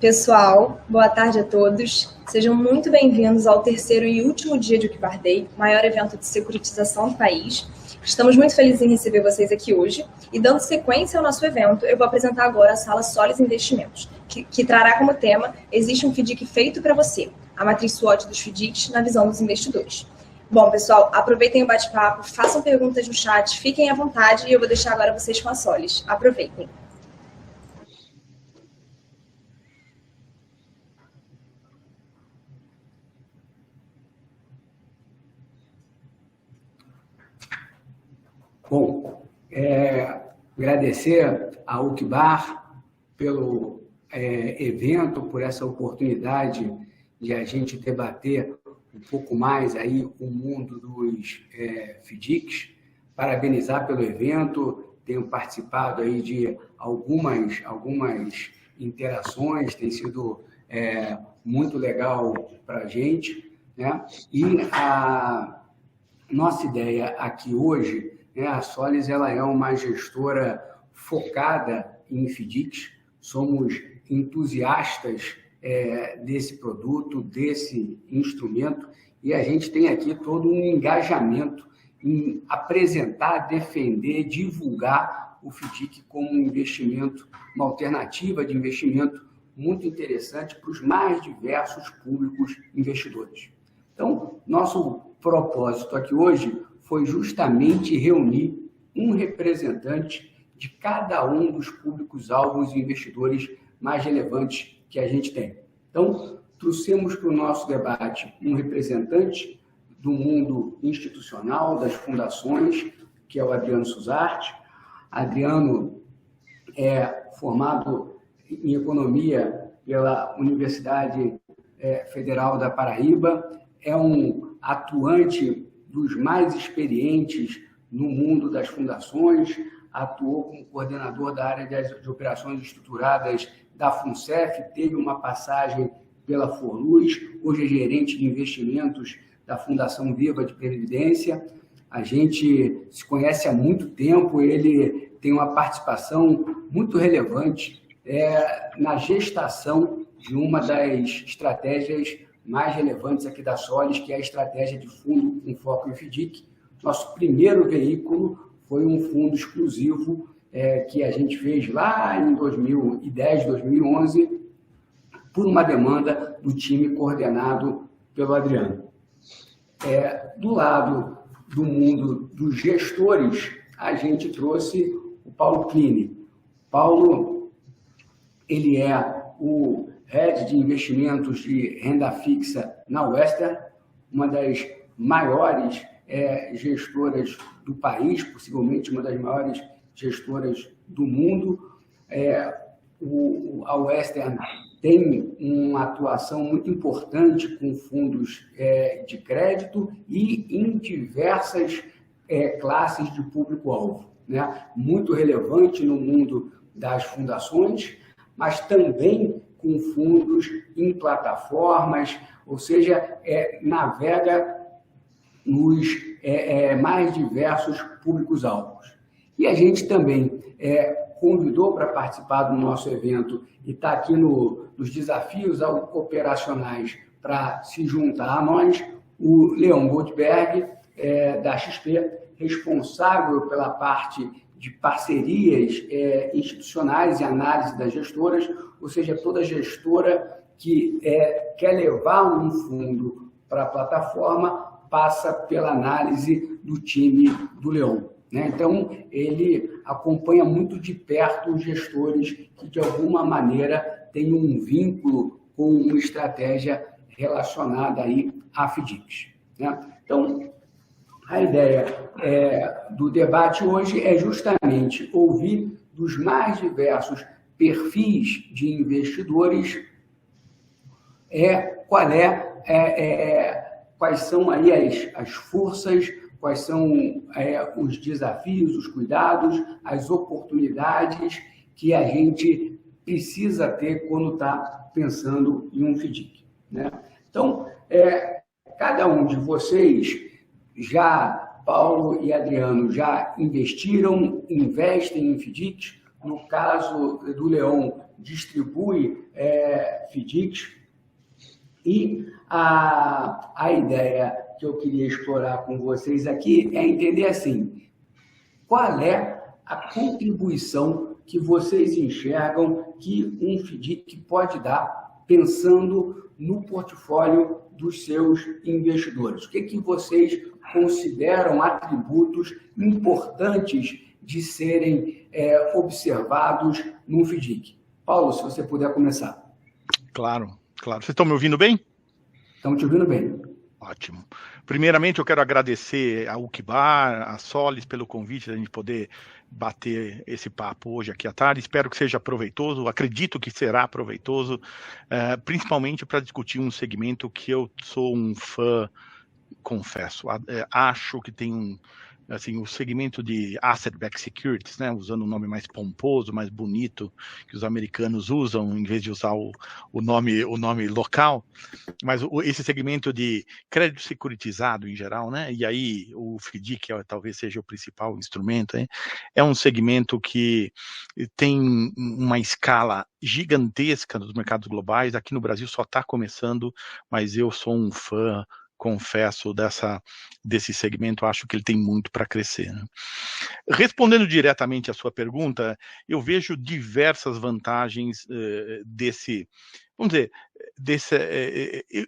Pessoal, boa tarde a todos. Sejam muito bem-vindos ao terceiro e último dia de Wickbar Day, o maior evento de securitização do país. Estamos muito felizes em receber vocês aqui hoje e, dando sequência ao nosso evento, eu vou apresentar agora a sala Solis Investimentos, que trará como tema Existe um FDIC feito para você, a matriz SWOT dos FDICs na visão dos investidores. Bom, pessoal, aproveitem o bate-papo, façam perguntas no chat, fiquem à vontade e eu vou deixar agora vocês com a Solis. Aproveitem. Bom, agradecer a Wickbar pelo evento, por essa oportunidade de a gente debater um pouco mais aí o mundo dos FDICs. Parabenizar pelo evento, tenho participado aí de algumas interações, tem sido muito legal para a gente, né? E a nossa ideia aqui hoje, a Solis ela é uma gestora focada em FDICs, somos entusiastas desse produto, desse instrumento, e a gente tem aqui todo um engajamento em apresentar, defender, divulgar o FDIC como um investimento, uma alternativa de investimento muito interessante para os mais diversos públicos investidores. Então, nosso propósito aqui hoje foi justamente reunir um representante de cada um dos públicos-alvos e investidores mais relevantes que a gente tem. Então, trouxemos para o nosso debate um representante do mundo institucional, das fundações, que é o Adriano Suzarte. Adriano é formado em Economia pela Universidade Federal da Paraíba, é um atuante dos mais experientes no mundo das fundações, atuou como coordenador da área de operações estruturadas da FUNCEF, teve uma passagem pela Forluz, hoje é gerente de investimentos da Fundação Viva de Previdência. A gente se conhece há muito tempo, ele tem uma participação muito relevante na gestação de uma das estratégias mais relevantes aqui da Solis, que é a estratégia de fundo com foco em FDIC. Nosso primeiro veículo foi um fundo exclusivo que a gente fez lá em 2010, 2011, por uma demanda do time coordenado pelo Adriano. Do lado do mundo dos gestores, a gente trouxe o Paulo Kline. Paulo, ele é o Head de Investimentos de Renda Fixa na Western, uma das maiores gestoras do país, possivelmente uma das maiores gestoras do mundo. A Western tem uma atuação muito importante com fundos de crédito e em diversas classes de público-alvo, né? Muito relevante no mundo das fundações, mas também com fundos em plataformas, ou seja, navega nos mais diversos públicos-alvos. E a gente também convidou para participar do nosso evento e está aqui nos desafios operacionais para se juntar a nós, o Leon Goldberg, da XP, responsável pela parte de parcerias institucionais e análise das gestoras, ou seja, toda gestora que quer levar um fundo para a plataforma passa pela análise do time do Leon, né? Então, ele acompanha muito de perto os gestores que, de alguma maneira, têm um vínculo com uma estratégia relacionada aí a FDICs, né? Então, a ideia do debate hoje é justamente ouvir dos mais diversos perfis de investidores quais são aí as forças, quais são os desafios, os cuidados, as oportunidades que a gente precisa ter quando está pensando em um FDIC, né? Então, cada um de vocês Paulo e Adriano, já investiram, investem em FDICs. No caso do Leon, distribui FDICs. E a ideia que eu queria explorar com vocês aqui é entender assim, qual é a contribuição que vocês enxergam que um FDIC pode dar pensando no portfólio dos seus investidores. O que vocês consideram atributos importantes de serem observados num FDIC? Paulo, se você puder começar. Claro, claro. Vocês estão me ouvindo bem? Estamos te ouvindo bem. Ótimo. Primeiramente, eu quero agradecer a Uquibar, a Solis, pelo convite da gente poder bater esse papo hoje aqui à tarde. Espero que seja proveitoso, acredito que será proveitoso, principalmente para discutir um segmento que eu sou um fã, confesso. Acho que tem assim, o segmento de asset-backed securities, né, usando um nome mais pomposo, mais bonito, que os americanos usam, em vez de usar o nome local, mas esse segmento de crédito securitizado em geral, né, e aí o FDIC talvez seja o principal instrumento, hein, é um segmento que tem uma escala gigantesca nos mercados globais. Aqui no Brasil só está começando, mas eu sou um fã, confesso, desse segmento. Acho que ele tem muito para crescer, né? Respondendo diretamente à sua pergunta, eu vejo diversas vantagens vamos dizer,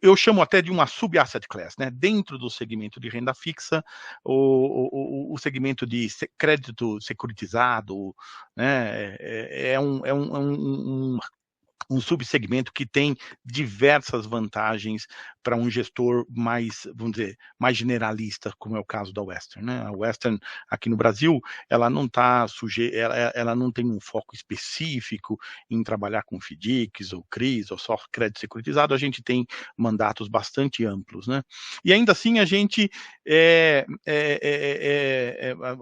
eu chamo até de uma sub-asset class, né? Dentro do segmento de renda fixa, o segmento de crédito securitizado, né? É um subsegmento que tem diversas vantagens para um gestor mais, vamos dizer, mais generalista, como é o caso da Western, né? A Western, aqui no Brasil, ela não está ela não tem um foco específico em trabalhar com FDICs ou CRIs ou só crédito securitizado. A gente tem mandatos bastante amplos, né? E ainda assim a gente é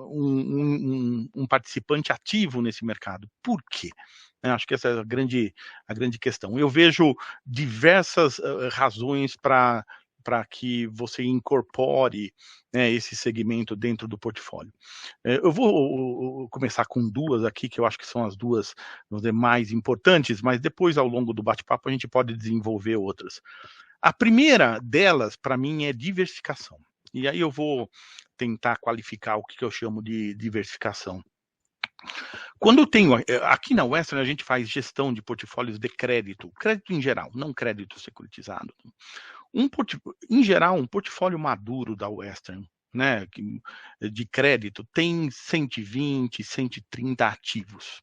um participante ativo nesse mercado. Por quê? Acho que essa é a grande questão. Eu vejo diversas razões para que você incorpore, né, esse segmento dentro do portfólio. Eu vou começar com duas aqui, que eu acho que são as duas, vamos dizer, mais importantes, mas depois, ao longo do bate-papo, a gente pode desenvolver outras. A primeira delas, para mim, é diversificação. E aí eu vou tentar qualificar o que eu chamo de diversificação. Quando eu tenho, aqui na Western, a gente faz gestão de portfólios de crédito em geral, não crédito securitizado. Em geral, um portfólio maduro da Western, né, de crédito, tem 120, 130 ativos,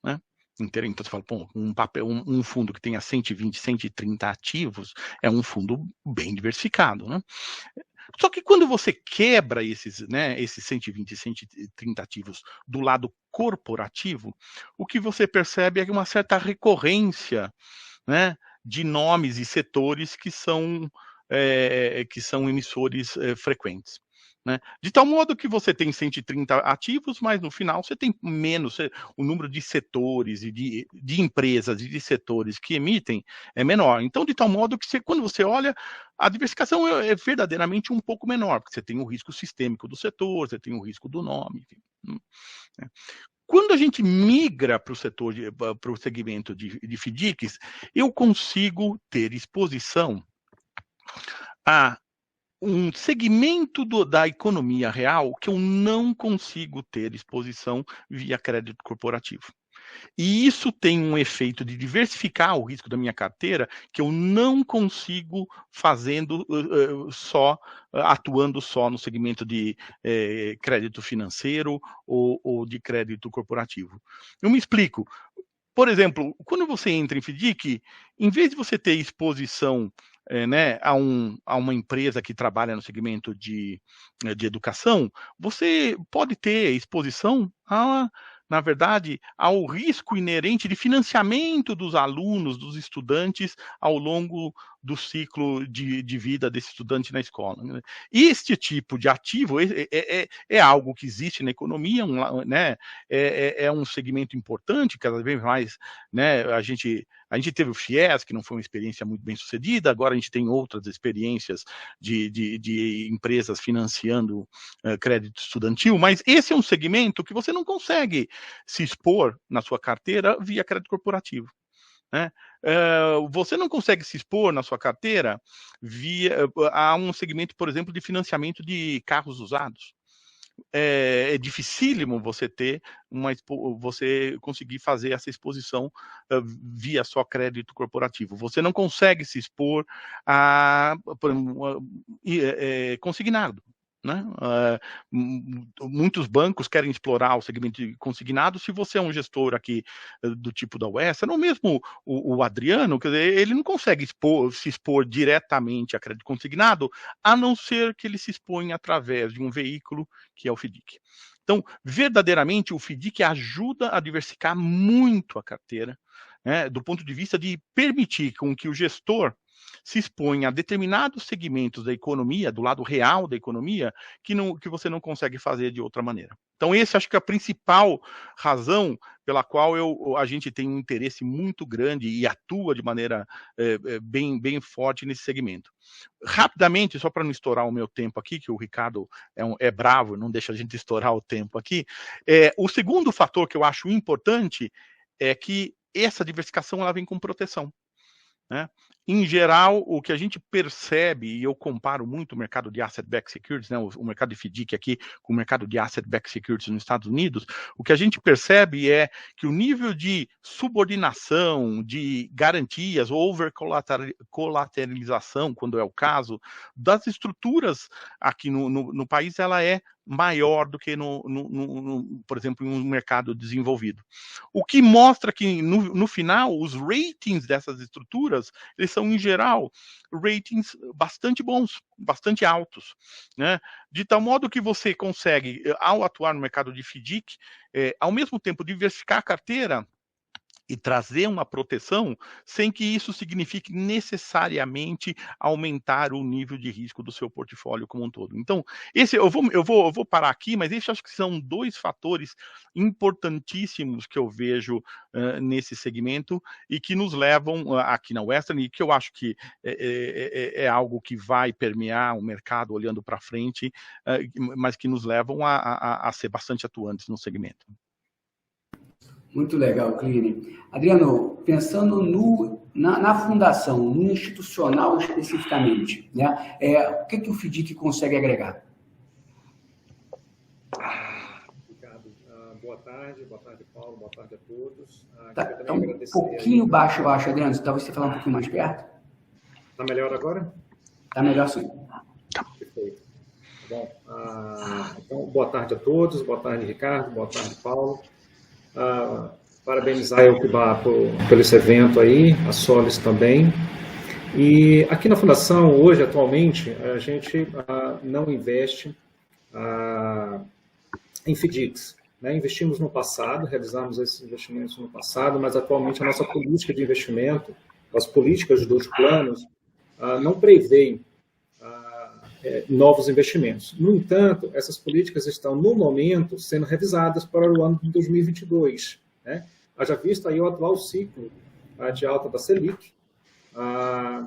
né? Então você fala, pô, um fundo que tenha 120, 130 ativos é um fundo bem diversificado, né? Só que quando você quebra esses 120 e 130 ativos do lado corporativo, o que você percebe é uma certa recorrência, né, de nomes e setores que são emissores frequentes, né? De tal modo que você tem 130 ativos, mas no final você tem menos, o número de setores e de empresas e de setores que emitem é menor. Então, de tal modo que quando você olha, a diversificação é verdadeiramente um pouco menor, porque você tem o risco sistêmico do setor, você tem o risco do nome, enfim, né? Quando a gente migra para o segmento de FDICs, eu consigo ter exposição a um segmento da economia real que eu não consigo ter exposição via crédito corporativo. E isso tem um efeito de diversificar o risco da minha carteira que eu não consigo fazendo atuando só no segmento de crédito financeiro ou de crédito corporativo. Eu me explico. Por exemplo, quando você entra em FDIC, em vez de você ter exposição né, a uma empresa que trabalha no segmento de educação, você pode ter exposição na verdade, ao risco inerente de financiamento dos alunos, dos estudantes, ao longo do ciclo de vida desse estudante na escola, né? Este tipo de ativo é algo que existe na economia, né? É um segmento importante, cada vez mais, né? A gente teve o FIES, que não foi uma experiência muito bem sucedida, agora a gente tem outras experiências de empresas financiando crédito estudantil, mas esse é um segmento que você não consegue se expor na sua carteira via crédito corporativo, né? você não consegue se expor na sua carteira a um segmento, por exemplo, de financiamento de carros usados. É dificílimo você você conseguir fazer essa exposição via só crédito corporativo. Você não consegue se expor a consignado. Né? Muitos bancos querem explorar o segmento de consignado. Se você é um gestor aqui do tipo da Western, ou mesmo o Adriano, quer dizer, ele não consegue se expor diretamente a crédito consignado, a não ser que ele se exponha através de um veículo que é o FDIC. Então, verdadeiramente, o FDIC ajuda a diversificar muito a carteira, né, do ponto de vista de permitir com que o gestor se expõe a determinados segmentos da economia, do lado real da economia, que você não consegue fazer de outra maneira. Então, esse acho que é a principal razão pela qual a gente tem um interesse muito grande e atua de maneira bem forte nesse segmento. Rapidamente, só para não estourar o meu tempo aqui, que o Ricardo é bravo, não deixa a gente estourar o tempo aqui, o segundo fator que eu acho importante é que essa diversificação ela vem com proteção. Né? Em geral, o que a gente percebe, e eu comparo muito o mercado de asset-backed securities, né, o mercado de FDIC aqui com o mercado de asset-backed securities nos Estados Unidos, o que a gente percebe é que o nível de subordinação, de garantias, over-colateralização, quando é o caso, das estruturas aqui no país, ela é maior do que, por exemplo, em um mercado desenvolvido. O que mostra que, no final, os ratings dessas estruturas, eles são, em geral, ratings bastante bons, bastante altos, né? De tal modo que você consegue, ao atuar no mercado de FDIC, ao mesmo tempo diversificar a carteira e trazer uma proteção sem que isso signifique necessariamente aumentar o nível de risco do seu portfólio como um todo. Então, eu vou parar aqui, mas esses acho que são dois fatores importantíssimos que eu vejo nesse segmento e que nos levam aqui na Western, e que eu acho que é algo que vai permear o mercado olhando para frente, mas que nos levam a ser bastante atuantes no segmento. Muito legal, Cline. Adriano, pensando na fundação, no institucional especificamente, né? O que o FDIC consegue agregar? Ricardo, boa tarde, Paulo, boa tarde a todos. Tá um pouquinho baixo, eu acho, Adriano. Talvez você falar um pouquinho mais perto. Está melhor agora? Está melhor sim. Perfeito. Bom, então, boa tarde a todos, boa tarde, Ricardo, boa tarde, Paulo. Parabenizar a Equibá pelo esse evento aí, a Solis também. E aqui na Fundação, hoje, atualmente, a gente não investe em FDICs. Né? Investimos no passado, realizamos esses investimentos no passado, mas atualmente a nossa política de investimento, as políticas dos planos, não prevêem novos investimentos. No entanto, essas políticas estão, no momento, sendo revisadas para o ano de 2022. Né? Haja visto aí o atual ciclo de alta da Selic,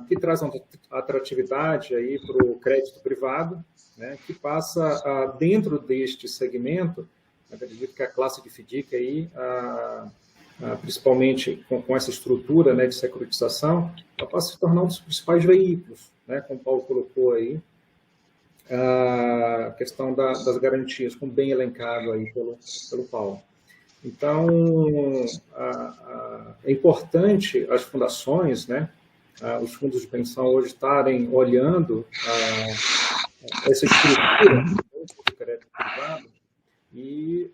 que traz uma atratividade aí para o crédito privado, né? Que passa, dentro deste segmento, acredito que a classe de FDIC aí, principalmente com essa estrutura, né, de securitização, ela passa a se tornar um dos principais veículos, né, como o Paulo colocou aí, a questão das garantias, como bem elencado aí pelo Paulo. Então, é importante as fundações, né, os fundos de pensão hoje estarem olhando essa estrutura do crédito privado e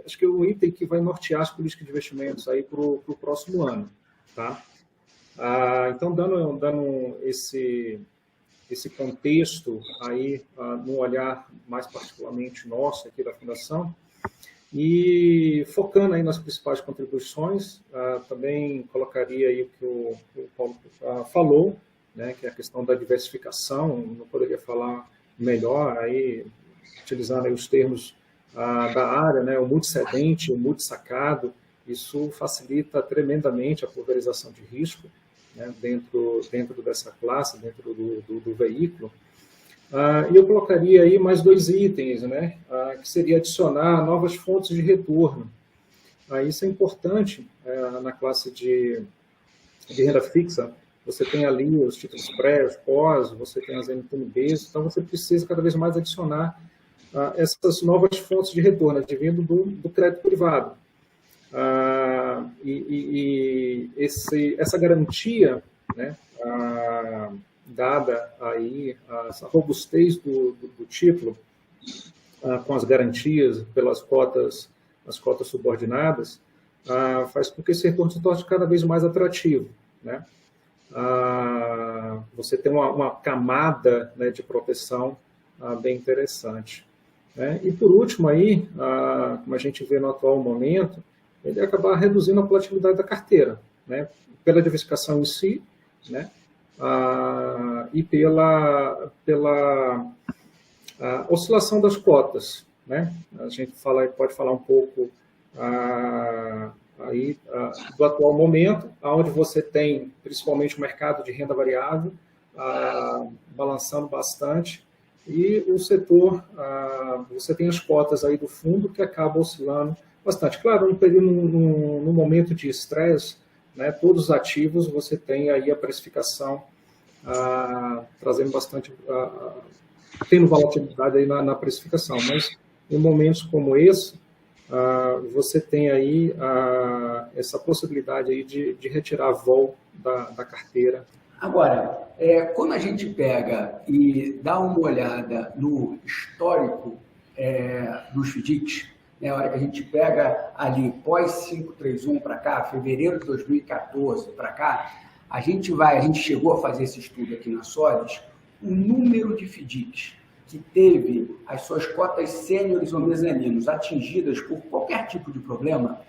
acho que é o item que vai nortear as políticas de investimentos aí para o próximo ano. Tá? Então, dando esse contexto aí, no olhar mais particularmente nosso aqui da Fundação, e focando aí nas principais contribuições, também colocaria aí o que o Paulo falou, né, que é a questão da diversificação, não poderia falar melhor, aí, utilizando aí os termos da área, né, o multicedente, o multisacado, isso facilita tremendamente a pulverização de risco, né, dentro dessa classe, dentro do veículo. E eu colocaria aí mais dois itens, né, que seria adicionar novas fontes de retorno. Isso é importante na classe de de renda fixa, você tem ali os títulos pré, os pós, você tem as NTNBs, então você precisa cada vez mais adicionar essas novas fontes de retorno, advindo do crédito privado. Essa garantia, né, dada aí, essa robustez do título, com as garantias pelas cotas, as cotas subordinadas, faz com que esse retorno se torne cada vez mais atrativo, né? Você tem uma camada, né, de proteção bem interessante, né? E por último aí, como a gente vê no atual momento, ele acabar reduzindo a volatilidade da carteira, né? Pela diversificação em si, né? E pela oscilação das cotas, né? A gente pode falar um pouco aí do atual momento, onde você tem principalmente o mercado de renda variável balançando bastante, e o setor, você tem as cotas aí do fundo que acabam oscilando bastante. Claro, no momento de estresse, né, todos os ativos você tem aí a precificação trazendo bastante, tendo volatilidade aí na precificação, mas em momentos como esse, você tem aí essa possibilidade aí de retirar a vol da carteira. Agora, quando a gente pega e dá uma olhada no histórico dos FDICs, né, a hora que a gente pega ali pós-531 para cá, fevereiro de 2014 para cá, a gente chegou a fazer esse estudo aqui na Solis, o número de FDICs que teve as suas cotas sêniores ou mezaninos atingidas por qualquer tipo de problema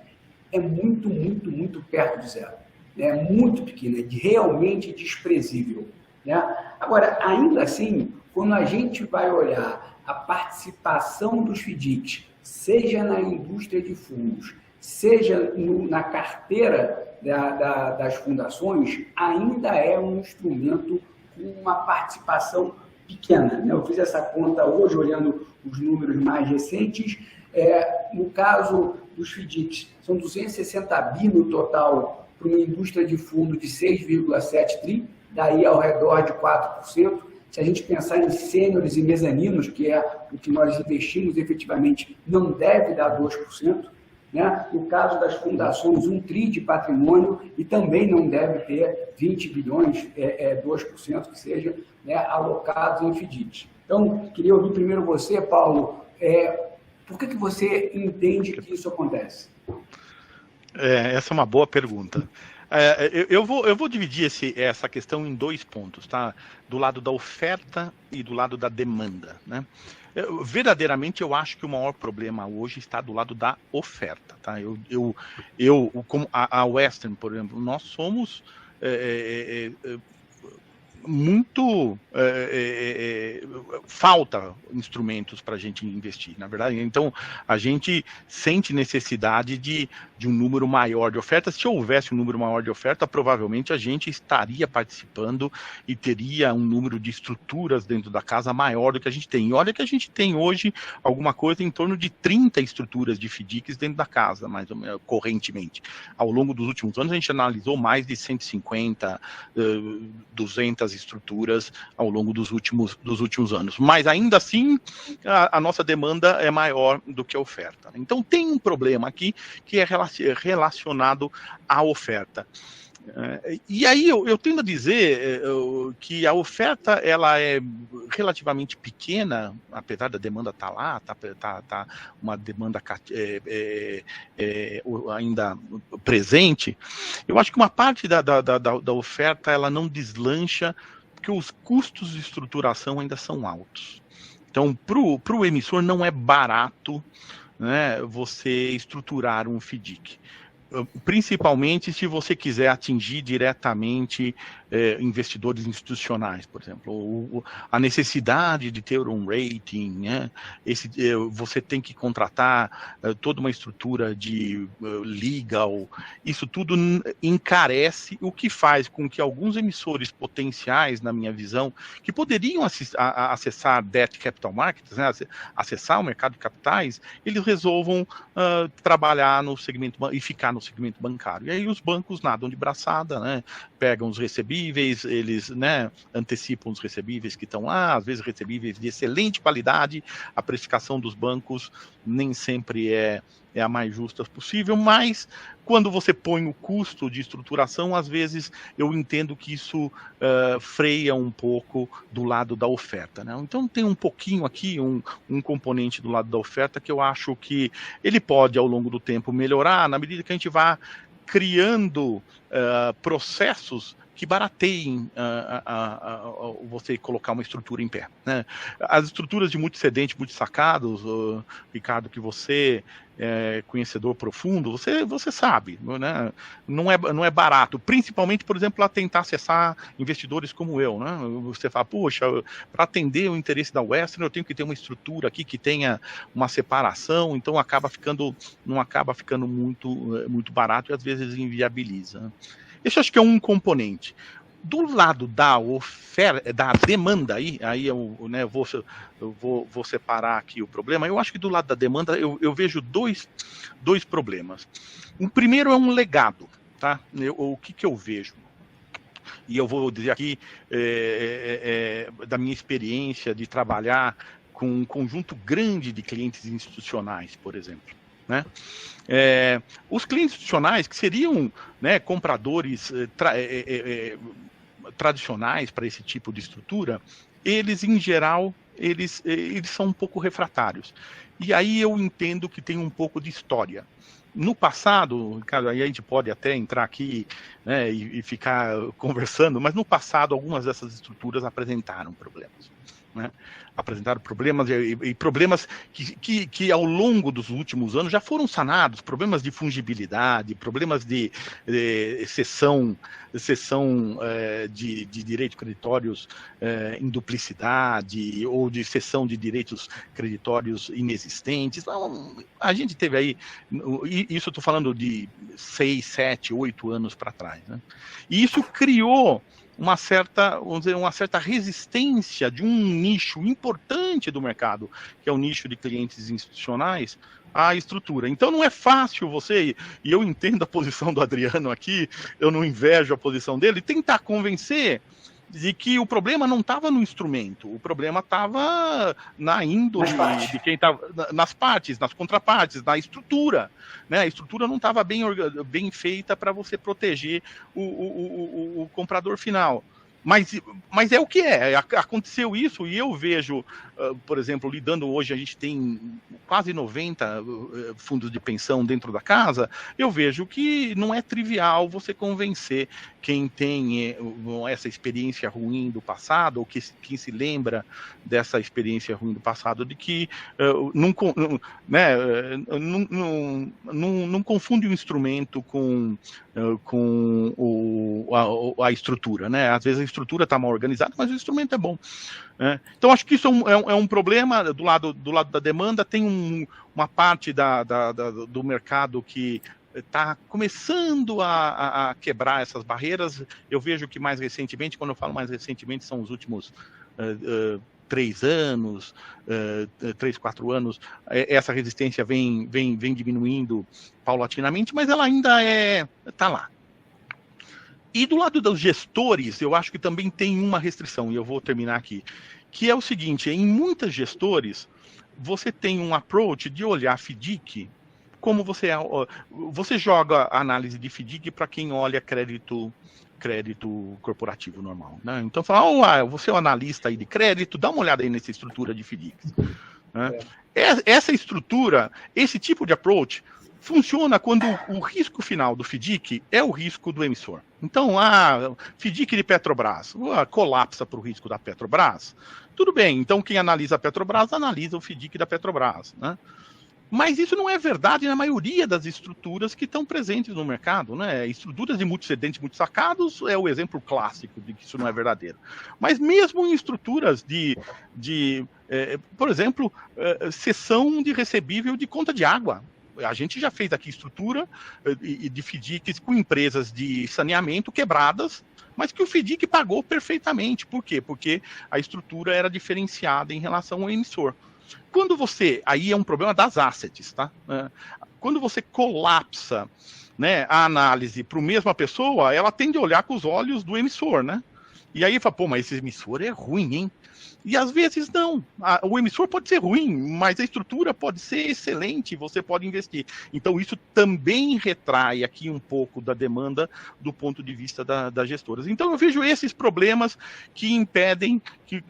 é muito, muito, muito perto de zero. É muito pequeno, é realmente desprezível, né? Agora, ainda assim, quando a gente vai olhar a participação dos FDICs, seja na indústria de fundos, seja na carteira das fundações, ainda é um instrumento com uma participação pequena, né? Eu fiz essa conta hoje, olhando os números mais recentes. No caso dos FDICs, são 260 bi no total para uma indústria de fundo de 6,7 tri, daí ao redor de 4%. Se a gente pensar em sêniores e mezaninos, que é o que nós investimos efetivamente, não deve dar 2%. Né? No caso das fundações, 1 tri de patrimônio e também não deve ter 20 bilhões, 2% que seja, né, alocados em FDICs. Então, queria ouvir primeiro você, Paulo, por que você entende que isso acontece? Essa é uma boa pergunta. Eu vou dividir essa questão em dois pontos, tá? Do lado da oferta e do lado da demanda, né? Verdadeiramente, eu acho que o maior problema hoje está do lado da oferta, tá? Como a Western, por exemplo, nós somos muito falta instrumentos para a gente investir, na verdade. Então, a gente sente necessidade de um número maior de ofertas. Se houvesse um número maior de oferta, provavelmente a gente estaria participando e teria um número de estruturas dentro da casa maior do que a gente tem. E olha que a gente tem hoje alguma coisa em torno de 30 estruturas de FDICs dentro da casa, mais ou menos, correntemente. Ao longo dos últimos anos, a gente analisou mais de 150, 200 estruturas ao longo dos últimos anos. Mas ainda assim, a nossa demanda é maior do que a oferta. Então tem um problema aqui que é relacionado à oferta. E aí eu tendo a dizer que a oferta ela é relativamente pequena, apesar da demanda estar lá, tá uma demanda ainda presente. Eu acho que uma parte da oferta ela não deslancha, porque os custos de estruturação ainda são altos. Então, para o emissor não é barato, né, você estruturar um FDIC. Principalmente se você quiser atingir diretamente investidores institucionais, por exemplo, a necessidade de ter um rating, né? Você tem que contratar toda uma estrutura de legal, isso tudo encarece, o que faz com que alguns emissores potenciais, na minha visão, que poderiam acessar debt capital markets, né? Acessar o mercado de capitais, eles resolvam trabalhar no segmento e ficar no no segmento bancário. E aí os bancos nadam de braçada, né? Pegam os recebíveis, eles, né, antecipam os recebíveis que estão lá, às vezes recebíveis de excelente qualidade, a precificação dos bancos nem sempre é a mais justa possível, mas quando você põe o custo de estruturação, às vezes eu entendo que isso freia um pouco do lado da oferta, né? Então tem um pouquinho aqui, um componente do lado da oferta que eu acho que ele pode, ao longo do tempo, melhorar na medida que a gente vá criando processos que barateiem você colocar uma estrutura em pé, né? As estruturas de multicedente, multissacados, Ricardo, que você é conhecedor profundo, você sabe, né? Não é barato, principalmente, por exemplo, para tentar acessar investidores como eu, né? Você fala, poxa, para atender o interesse da Western, eu tenho que ter uma estrutura aqui que tenha uma separação, então não acaba ficando muito barato e às vezes inviabiliza. Esse acho que é um componente. Do lado da oferta, da demanda, aí eu vou separar aqui o problema. Eu acho que do lado da demanda eu vejo dois problemas. O primeiro é um legado, tá? O que eu vejo? E eu vou dizer aqui da minha experiência de trabalhar com um conjunto grande de clientes institucionais, por exemplo, né? Os clientes institucionais, que seriam, né, compradores tradicionais para esse tipo de estrutura, eles, em geral, eles são um pouco refratários. E aí eu entendo que tem um pouco de história. No passado, cara, aí a gente pode até entrar aqui, né, e ficar conversando, mas no passado algumas dessas estruturas apresentaram problemas, né? Apresentaram problemas e problemas que ao longo dos últimos anos já foram sanados, problemas de fungibilidade, problemas de cessão de direitos creditórios em duplicidade ou de cessão de direitos creditórios inexistentes. A gente teve aí, isso eu estou falando de 6, 7, 8 anos para trás, né? E isso criou uma certa resistência de um nicho importante do mercado, que é o nicho de clientes institucionais, à estrutura. Então não é fácil você, e eu entendo a posição do Adriano aqui, eu não invejo a posição dele, tentar convencer de que o problema não estava no instrumento, o problema estava na índole de quem estava, nas partes, nas contrapartes, na estrutura, né? A estrutura não estava bem feita para você proteger o comprador final. Mas é o que é, aconteceu isso e eu vejo, por exemplo, lidando hoje, a gente tem quase 90 fundos de pensão dentro da casa, eu vejo que não é trivial você convencer quem tem essa experiência ruim do passado, ou quem se lembra dessa experiência ruim do passado, de que não confunde o instrumento com a estrutura, né? Às vezes a estrutura está mal organizada, mas o instrumento é bom, né? Então acho que isso é um problema do lado da demanda. Tem uma parte do mercado que está começando a quebrar essas barreiras. Eu vejo que mais recentemente, quando eu falo mais recentemente, são os últimos 3 anos, 3, 4 anos, essa resistência vem diminuindo paulatinamente, mas ela ainda está lá. E do lado dos gestores, eu acho que também tem uma restrição, e eu vou terminar aqui, que é o seguinte: em muitos gestores, você tem um approach de olhar FDIC como você joga a análise de FDIC para quem olha crédito corporativo normal, né? Então fala, você é um analista aí de crédito, dá uma olhada aí nessa estrutura de FDIC, né? Essa estrutura, esse tipo de approach funciona quando o risco final do FDIC é o risco do emissor. Então, FDIC de Petrobras, colapsa para o risco da Petrobras, tudo bem, então quem analisa a Petrobras analisa o FDIC da Petrobras, né? Mas isso não é verdade na maioria das estruturas que estão presentes no mercado, né? Estruturas de multicedentes, multissacados é o exemplo clássico de que isso não é verdadeiro. Mas mesmo em estruturas por exemplo, cessão de recebível de conta de água. A gente já fez aqui estrutura de FDICs com empresas de saneamento quebradas, mas que o FDIC pagou perfeitamente. Por quê? Porque a estrutura era diferenciada em relação ao emissor. Aí é um problema das assets, tá? Quando você colapsa né, a análise para a mesma pessoa, ela tende a olhar com os olhos do emissor, né? E aí fala, pô, mas esse emissor é ruim, hein? E às vezes não. O emissor pode ser ruim, mas a estrutura pode ser excelente, você pode investir. Então isso também retrai aqui um pouco da demanda do ponto de vista das gestoras. Então eu vejo esses problemas que impedem que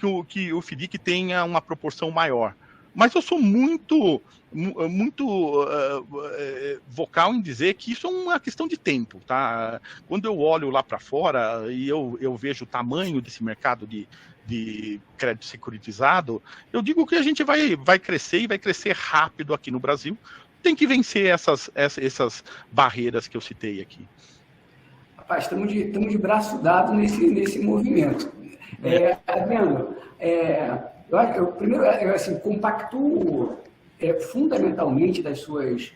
o FDIC tenha uma proporção maior. Mas eu sou muito vocal em dizer que isso é uma questão de tempo, tá? Quando eu olho lá para fora e eu vejo o tamanho desse mercado de crédito securitizado, eu digo que a gente vai crescer e vai crescer rápido aqui no Brasil. Tem que vencer essas barreiras que eu citei aqui. Rapaz, estamos de braço dado nesse movimento. Adriano, eu primeiro, assim, compactuo fundamentalmente das suas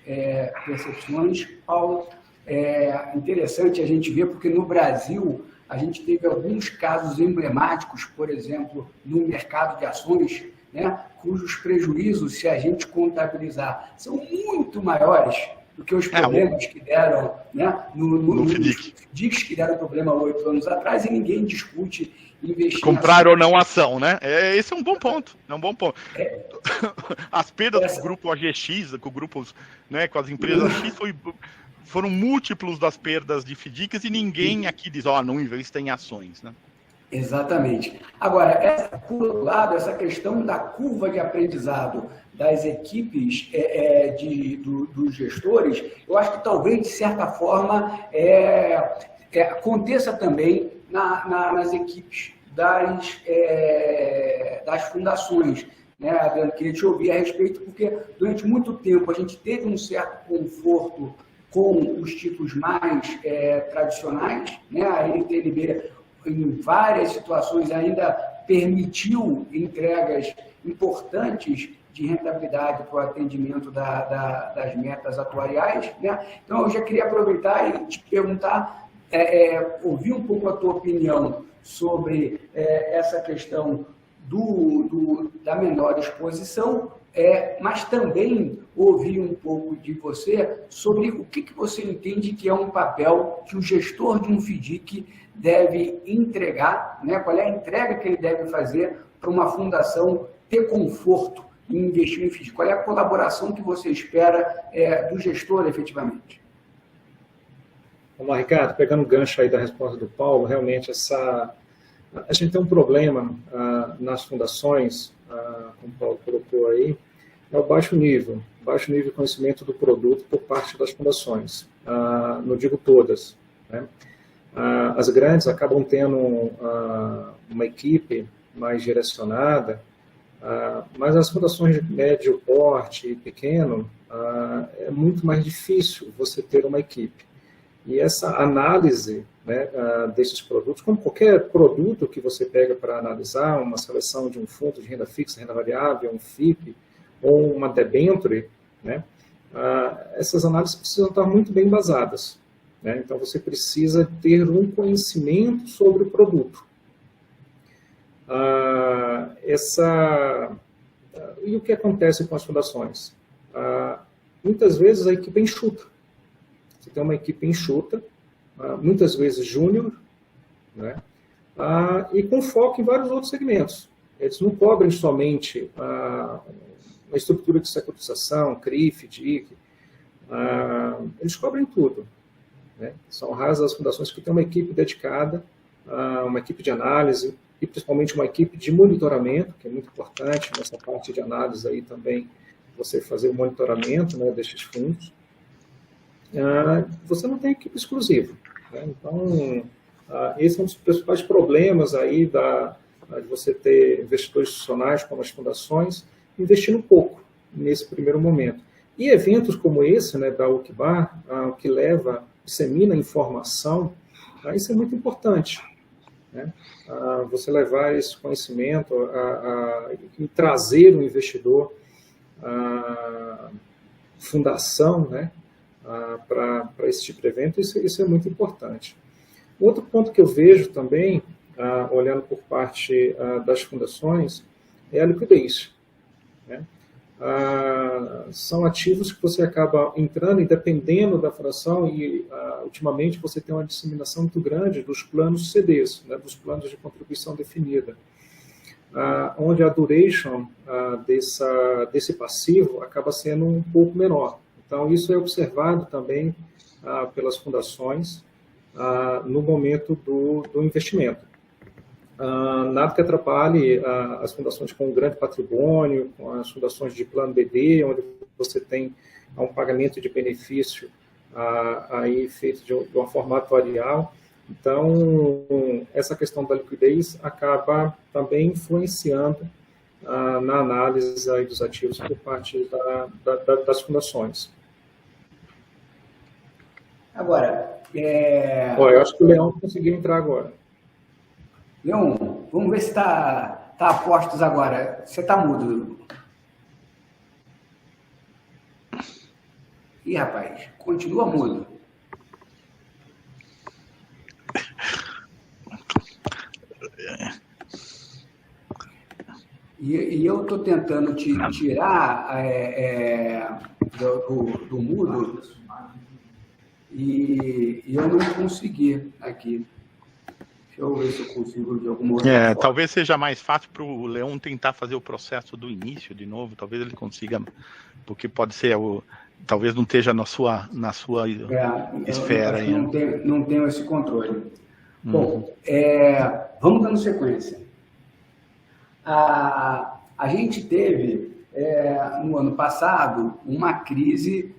percepções, Paulo. É interessante a gente ver, porque no Brasil a gente teve alguns casos emblemáticos, por exemplo, no mercado de ações, né, cujos prejuízos, se a gente contabilizar, são muito maiores do que os problemas que deram, né, nos FDICs que deram problema 8 anos atrás, e ninguém discute investir. Comprar ou não ação, né? Esse é um bom ponto. As perdas do grupo AGX, com grupos, né, com as empresas X, foram múltiplos das perdas de FDICs e ninguém aqui diz, não investa em ações, né? Exatamente. Agora, por outro lado, essa questão da curva de aprendizado das equipes dos gestores, eu acho que talvez, de certa forma, aconteça também nas equipes das fundações. Né, Adriano, queria te ouvir a respeito, porque durante muito tempo a gente teve um certo conforto com os títulos mais tradicionais, né? A NTNB, em várias situações, ainda permitiu entregas importantes de rentabilidade para o atendimento das metas atuariais, né? Então, eu já queria aproveitar e te perguntar, ouvir um pouco a tua opinião sobre essa questão da menor exposição, mas também ouvir um pouco de você sobre o que você entende que é um papel que o gestor de um FDIC deve entregar, né? Qual é a entrega que ele deve fazer para uma fundação ter conforto em investir em FDIC? Qual é a colaboração que você espera do gestor, efetivamente? Vamos lá, Ricardo, pegando o gancho aí da resposta do Paulo, realmente a gente tem um problema nas fundações, como o Paulo colocou aí, é o baixo nível de conhecimento do produto por parte das fundações. Não digo todas, né? As grandes acabam tendo uma equipe mais direcionada, mas as fundações de médio porte e pequeno, é muito mais difícil você ter uma equipe. E essa análise, né, desses produtos, como qualquer produto que você pega para analisar, uma seleção de um fundo de renda fixa, renda variável, um FIP, ou uma debenture, né, essas análises precisam estar muito bem embasadas, né? Então, você precisa ter um conhecimento sobre o produto. E o que acontece com as fundações? Muitas vezes a equipe é enxuta. Você tem uma equipe enxuta, muitas vezes júnior, né? E com foco em vários outros segmentos. Eles não cobrem somente uma estrutura de securitização, CRIF, DIC, eles cobrem tudo, né? São raras as fundações que têm uma equipe dedicada, uma equipe de análise, e principalmente uma equipe de monitoramento, que é muito importante nessa parte de análise aí também, você fazer o monitoramento, né, destes fundos. Você não tem equipe exclusiva, né? Então, esse é um dos principais problemas aí de você ter investidores institucionais como as fundações investindo pouco nesse primeiro momento. E eventos como esse, né, da UCBAR, que dissemina informação, isso é muito importante, né? Você levar esse conhecimento e trazer o investidor, fundação, né, para esse tipo de evento, isso é muito importante. Outro ponto que eu vejo também, olhando por parte das fundações, é a liquidez, né? são ativos que você acaba entrando e dependendo da fração e ultimamente você tem uma disseminação muito grande dos planos CDs, né, dos planos de contribuição definida, onde a duration desse passivo acaba sendo um pouco menor. Então isso é observado também pelas fundações no momento do investimento. Nada que atrapalhe as fundações com um grande patrimônio, com as fundações de plano BD, onde você tem um pagamento de benefício aí feito de uma forma atuarial. Então, essa questão da liquidez acaba também influenciando na análise aí dos ativos por parte das fundações. Agora, eu acho que o Leão conseguiu entrar agora. Leão, vamos ver se está a postos agora. Você está mudo. Ih, rapaz, continua mudo. E eu estou tentando te tirar do mudo e eu não consegui aqui. Deixa eu ver se eu consigo de alguma outra forma. Talvez seja mais fácil para o Leão tentar fazer o processo do início de novo. Talvez ele consiga, porque pode ser talvez não esteja na sua esfera. Não tenho esse controle. Bom, vamos dando sequência. A gente teve, no ano passado, uma crise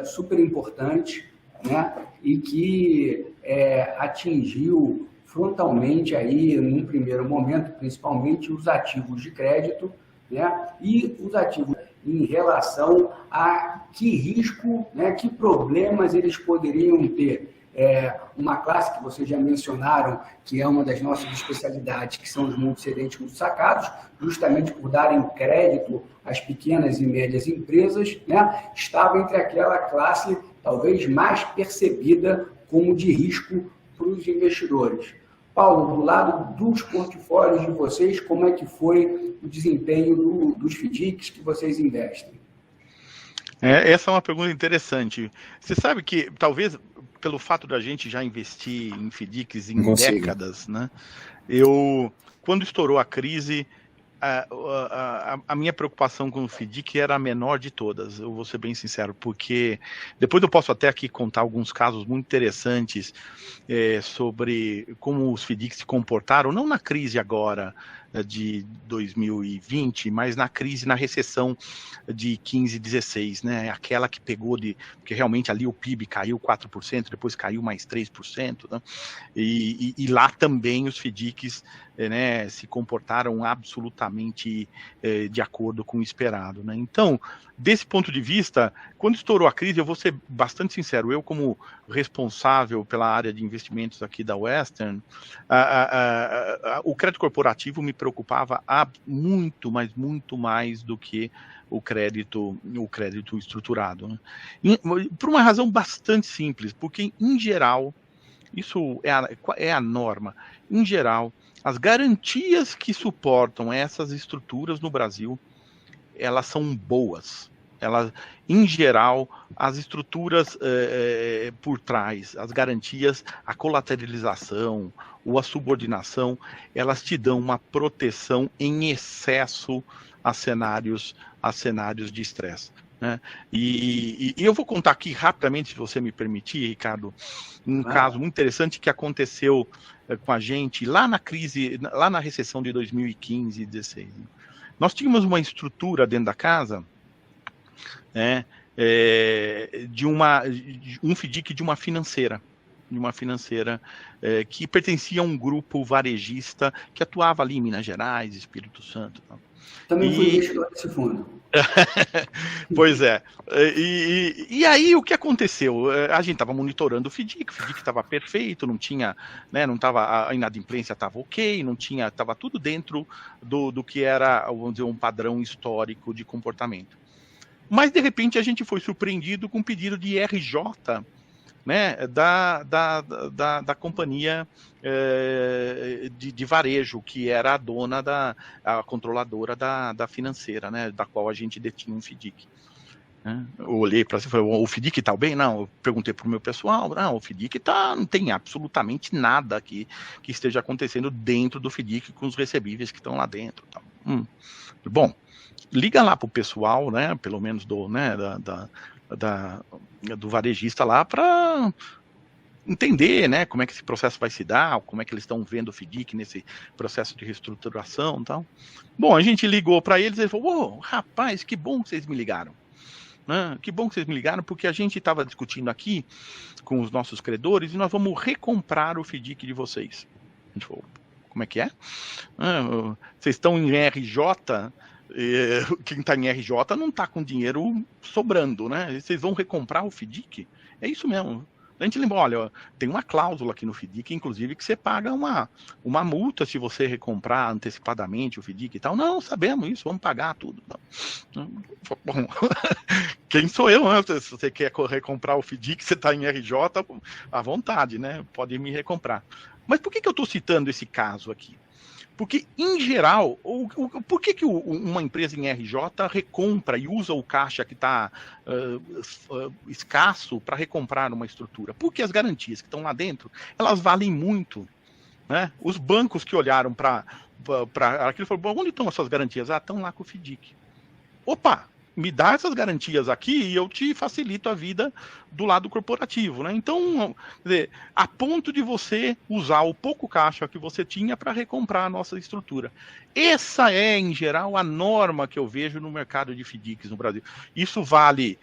super importante, né, e que atingiu frontalmente aí, num primeiro momento, principalmente os ativos de crédito, né, e os ativos em relação a que risco, né, que problemas eles poderiam ter. Uma classe que vocês já mencionaram, que é uma das nossas especialidades, que são os multicedentes multissacados, justamente por darem crédito às pequenas e médias empresas, né, estava entre aquela classe talvez mais percebida como de risco para os investidores. Paulo, do lado dos portfólios de vocês, como é que foi o desempenho dos FDICs que vocês investem? Essa é uma pergunta interessante. Você sabe que, talvez, pelo fato da gente já investir em FDICs em décadas, né? Quando estourou a crise, a minha preocupação com o FDIC era a menor de todas, eu vou ser bem sincero, porque depois eu posso até aqui contar alguns casos muito interessantes sobre como os FDICs se comportaram, não na crise agora de 2020, mas na recessão de 15 e 16, né? Aquela que pegou porque realmente ali o PIB caiu 4%, depois caiu mais 3%, né? E lá também os FDICs, né, se comportaram absolutamente de acordo com o esperado, né? Então, desse ponto de vista, quando estourou a crise, eu vou ser bastante sincero, eu como responsável pela área de investimentos aqui da Western, o crédito corporativo me preocupava muito, mas muito mais do que o crédito estruturado, né? Por uma razão bastante simples, porque em geral, isso é a norma, em geral, as garantias que suportam essas estruturas no Brasil, elas são boas. Em geral, as estruturas por trás, as garantias, a colateralização ou a subordinação, elas te dão uma proteção em excesso a cenários de estresse, né? E eu vou contar aqui rapidamente, se você me permitir, Ricardo, um caso muito interessante que aconteceu com a gente lá na recessão de 2015 e 2016. Nós tínhamos uma estrutura dentro da casa, né, de um FDIC de uma financeira, que pertencia a um grupo varejista que atuava ali em Minas Gerais, Espírito Santo. Também fui investidor desse fundo. Pois é. E aí o que aconteceu? A gente estava monitorando o FDIC estava perfeito, não tinha, né, a inadimplência estava ok, estava tudo dentro do que era, vamos dizer, um padrão histórico de comportamento. Mas, de repente, a gente foi surpreendido com um pedido de RJ né, da companhia de varejo, que era a dona, a controladora da financeira, né, da qual a gente detinha um FDIC. Eu olhei para você e falei, o FDIC está bem? Não, eu perguntei para o meu pessoal, não, o FDIC não tem absolutamente nada aqui que esteja acontecendo dentro do FDIC com os recebíveis que estão lá dentro. Bom, liga lá para o pessoal, né, pelo menos do varejista lá, para entender, né, como é que esse processo vai se dar, como é que eles estão vendo o FDIC nesse processo de reestruturação e tal. Bom, a gente ligou para eles e ele falou, rapaz, que bom que vocês me ligaram. Que bom que vocês me ligaram, porque a gente estava discutindo aqui com os nossos credores e nós vamos recomprar o FDIC de vocês. A gente falou, como é que é? Vocês estão em RJ, quem está em RJ não está com dinheiro sobrando, né? Vocês vão recomprar o FDIC? É isso mesmo. A gente lembra, olha, tem uma cláusula aqui no FDIC, inclusive, que você paga uma multa se você recomprar antecipadamente o FDIC e tal. Não, sabemos isso, vamos pagar tudo. Bom, quem sou eu, né? Se você quer recomprar o FDIC, você está em RJ, à vontade, né? Pode me recomprar. Mas por que eu estou citando esse caso aqui? Porque, em geral, por que uma empresa em RJ recompra e usa o caixa que está escasso para recomprar uma estrutura? Porque as garantias que estão lá dentro, elas valem muito. Né? Os bancos que olharam para aquilo falaram, onde estão as suas garantias? Estão lá com o FDIC. Opa! Me dá essas garantias aqui e eu te facilito a vida do lado corporativo, né? Então, quer dizer, a ponto de você usar o pouco caixa que você tinha para recomprar a nossa estrutura. Essa é, em geral, a norma que eu vejo no mercado de FDICs no Brasil. Isso vale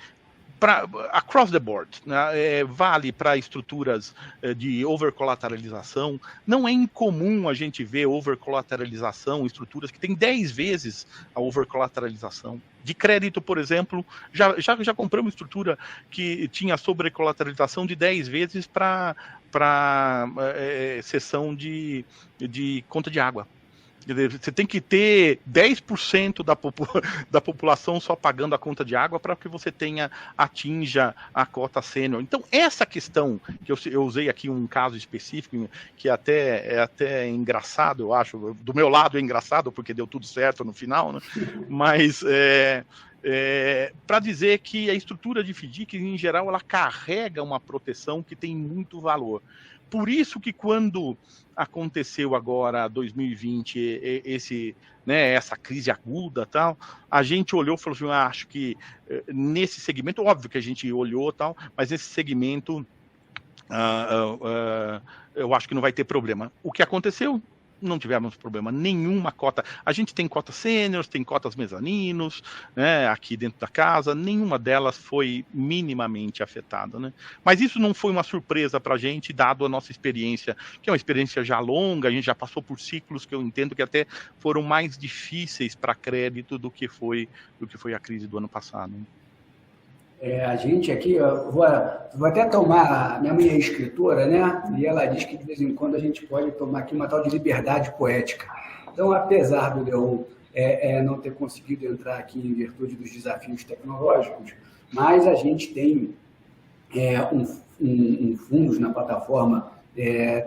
across the board, né? Vale para estruturas de overcolateralização. Não é incomum a gente ver overcolateralização, estruturas que têm 10 vezes a overcolateralização. De crédito, por exemplo, já compramos estrutura que tinha sobrecolateralização de 10 vezes para seção de conta de água. Você tem que ter 10% da população só pagando a conta de água para que você atinja a cota sênior. Então, essa questão, que eu usei aqui um caso específico, que é até engraçado, eu acho, do meu lado é engraçado, porque deu tudo certo no final, né? Mas para dizer que a estrutura de FDIC, em geral, ela carrega uma proteção que tem muito valor. Por isso que quando aconteceu agora, 2020, essa crise aguda, tal, a gente olhou e falou assim, acho que nesse segmento, óbvio que a gente olhou, tal, mas nesse segmento eu acho que não vai ter problema. O que aconteceu? Não tivemos problema, nenhuma cota. A gente tem cotas sêniores, tem cotas mezaninos, né, aqui dentro da casa, nenhuma delas foi minimamente afetada, né? Mas isso não foi uma surpresa para a gente, dado a nossa experiência, que é uma experiência já longa, a gente já passou por ciclos que eu entendo que até foram mais difíceis para crédito do que foi a crise do ano passado. A gente aqui, eu vou até tomar, minha mãe é escritora, né? E ela diz que de vez em quando a gente pode tomar aqui uma tal de liberdade poética. Então, apesar do Leon não ter conseguido entrar aqui em virtude dos desafios tecnológicos, mas a gente tem um fundos na plataforma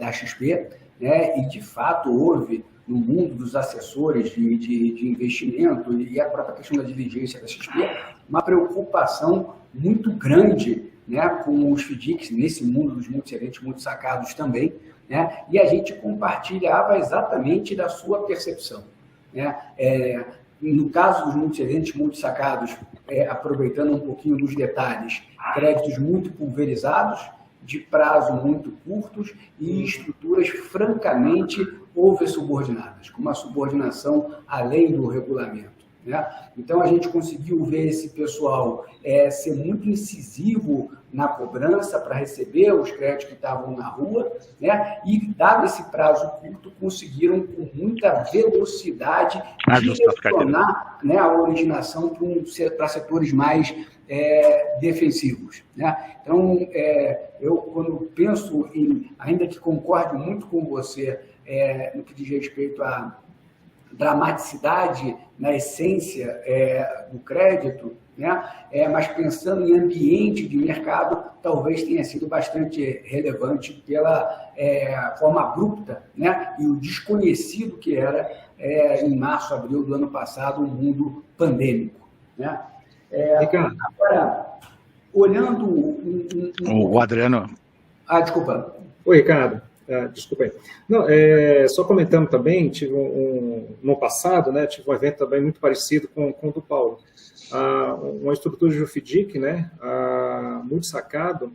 da XP, né? E de fato houve no mundo dos assessores de investimento e a própria questão da diligência da XP, uma preocupação muito grande, né, com os FDICs, nesse mundo dos multicedentes, multissacados também, né, e a gente compartilhava exatamente da sua percepção. Né? No caso dos multicedentes, multissacados, aproveitando um pouquinho dos detalhes, créditos muito pulverizados, de prazo muito curtos e estruturas francamente oversubordinadas, com uma subordinação além do regulamento. Né? Então, a gente conseguiu ver esse pessoal ser muito incisivo na cobrança para receber os créditos que estavam na rua, né? E, dado esse prazo curto, conseguiram, com muita velocidade, direcionar, né, a originação para setores mais defensivos. Né? Então, eu, quando penso ainda que concorde muito com você no que diz respeito dramaticidade na essência do crédito, né? Mas pensando em ambiente de mercado, talvez tenha sido bastante relevante pela forma abrupta, né? E o desconhecido que era em março, abril do ano passado, um mundo pandêmico, né? Agora, olhando... O Adriano... desculpa. Oi, Ricardo. Desculpa aí. Não, só comentando também, tive no passado, né, tive um evento também muito parecido com o do Paulo. Uma estrutura de FDIC, né, muito sacado,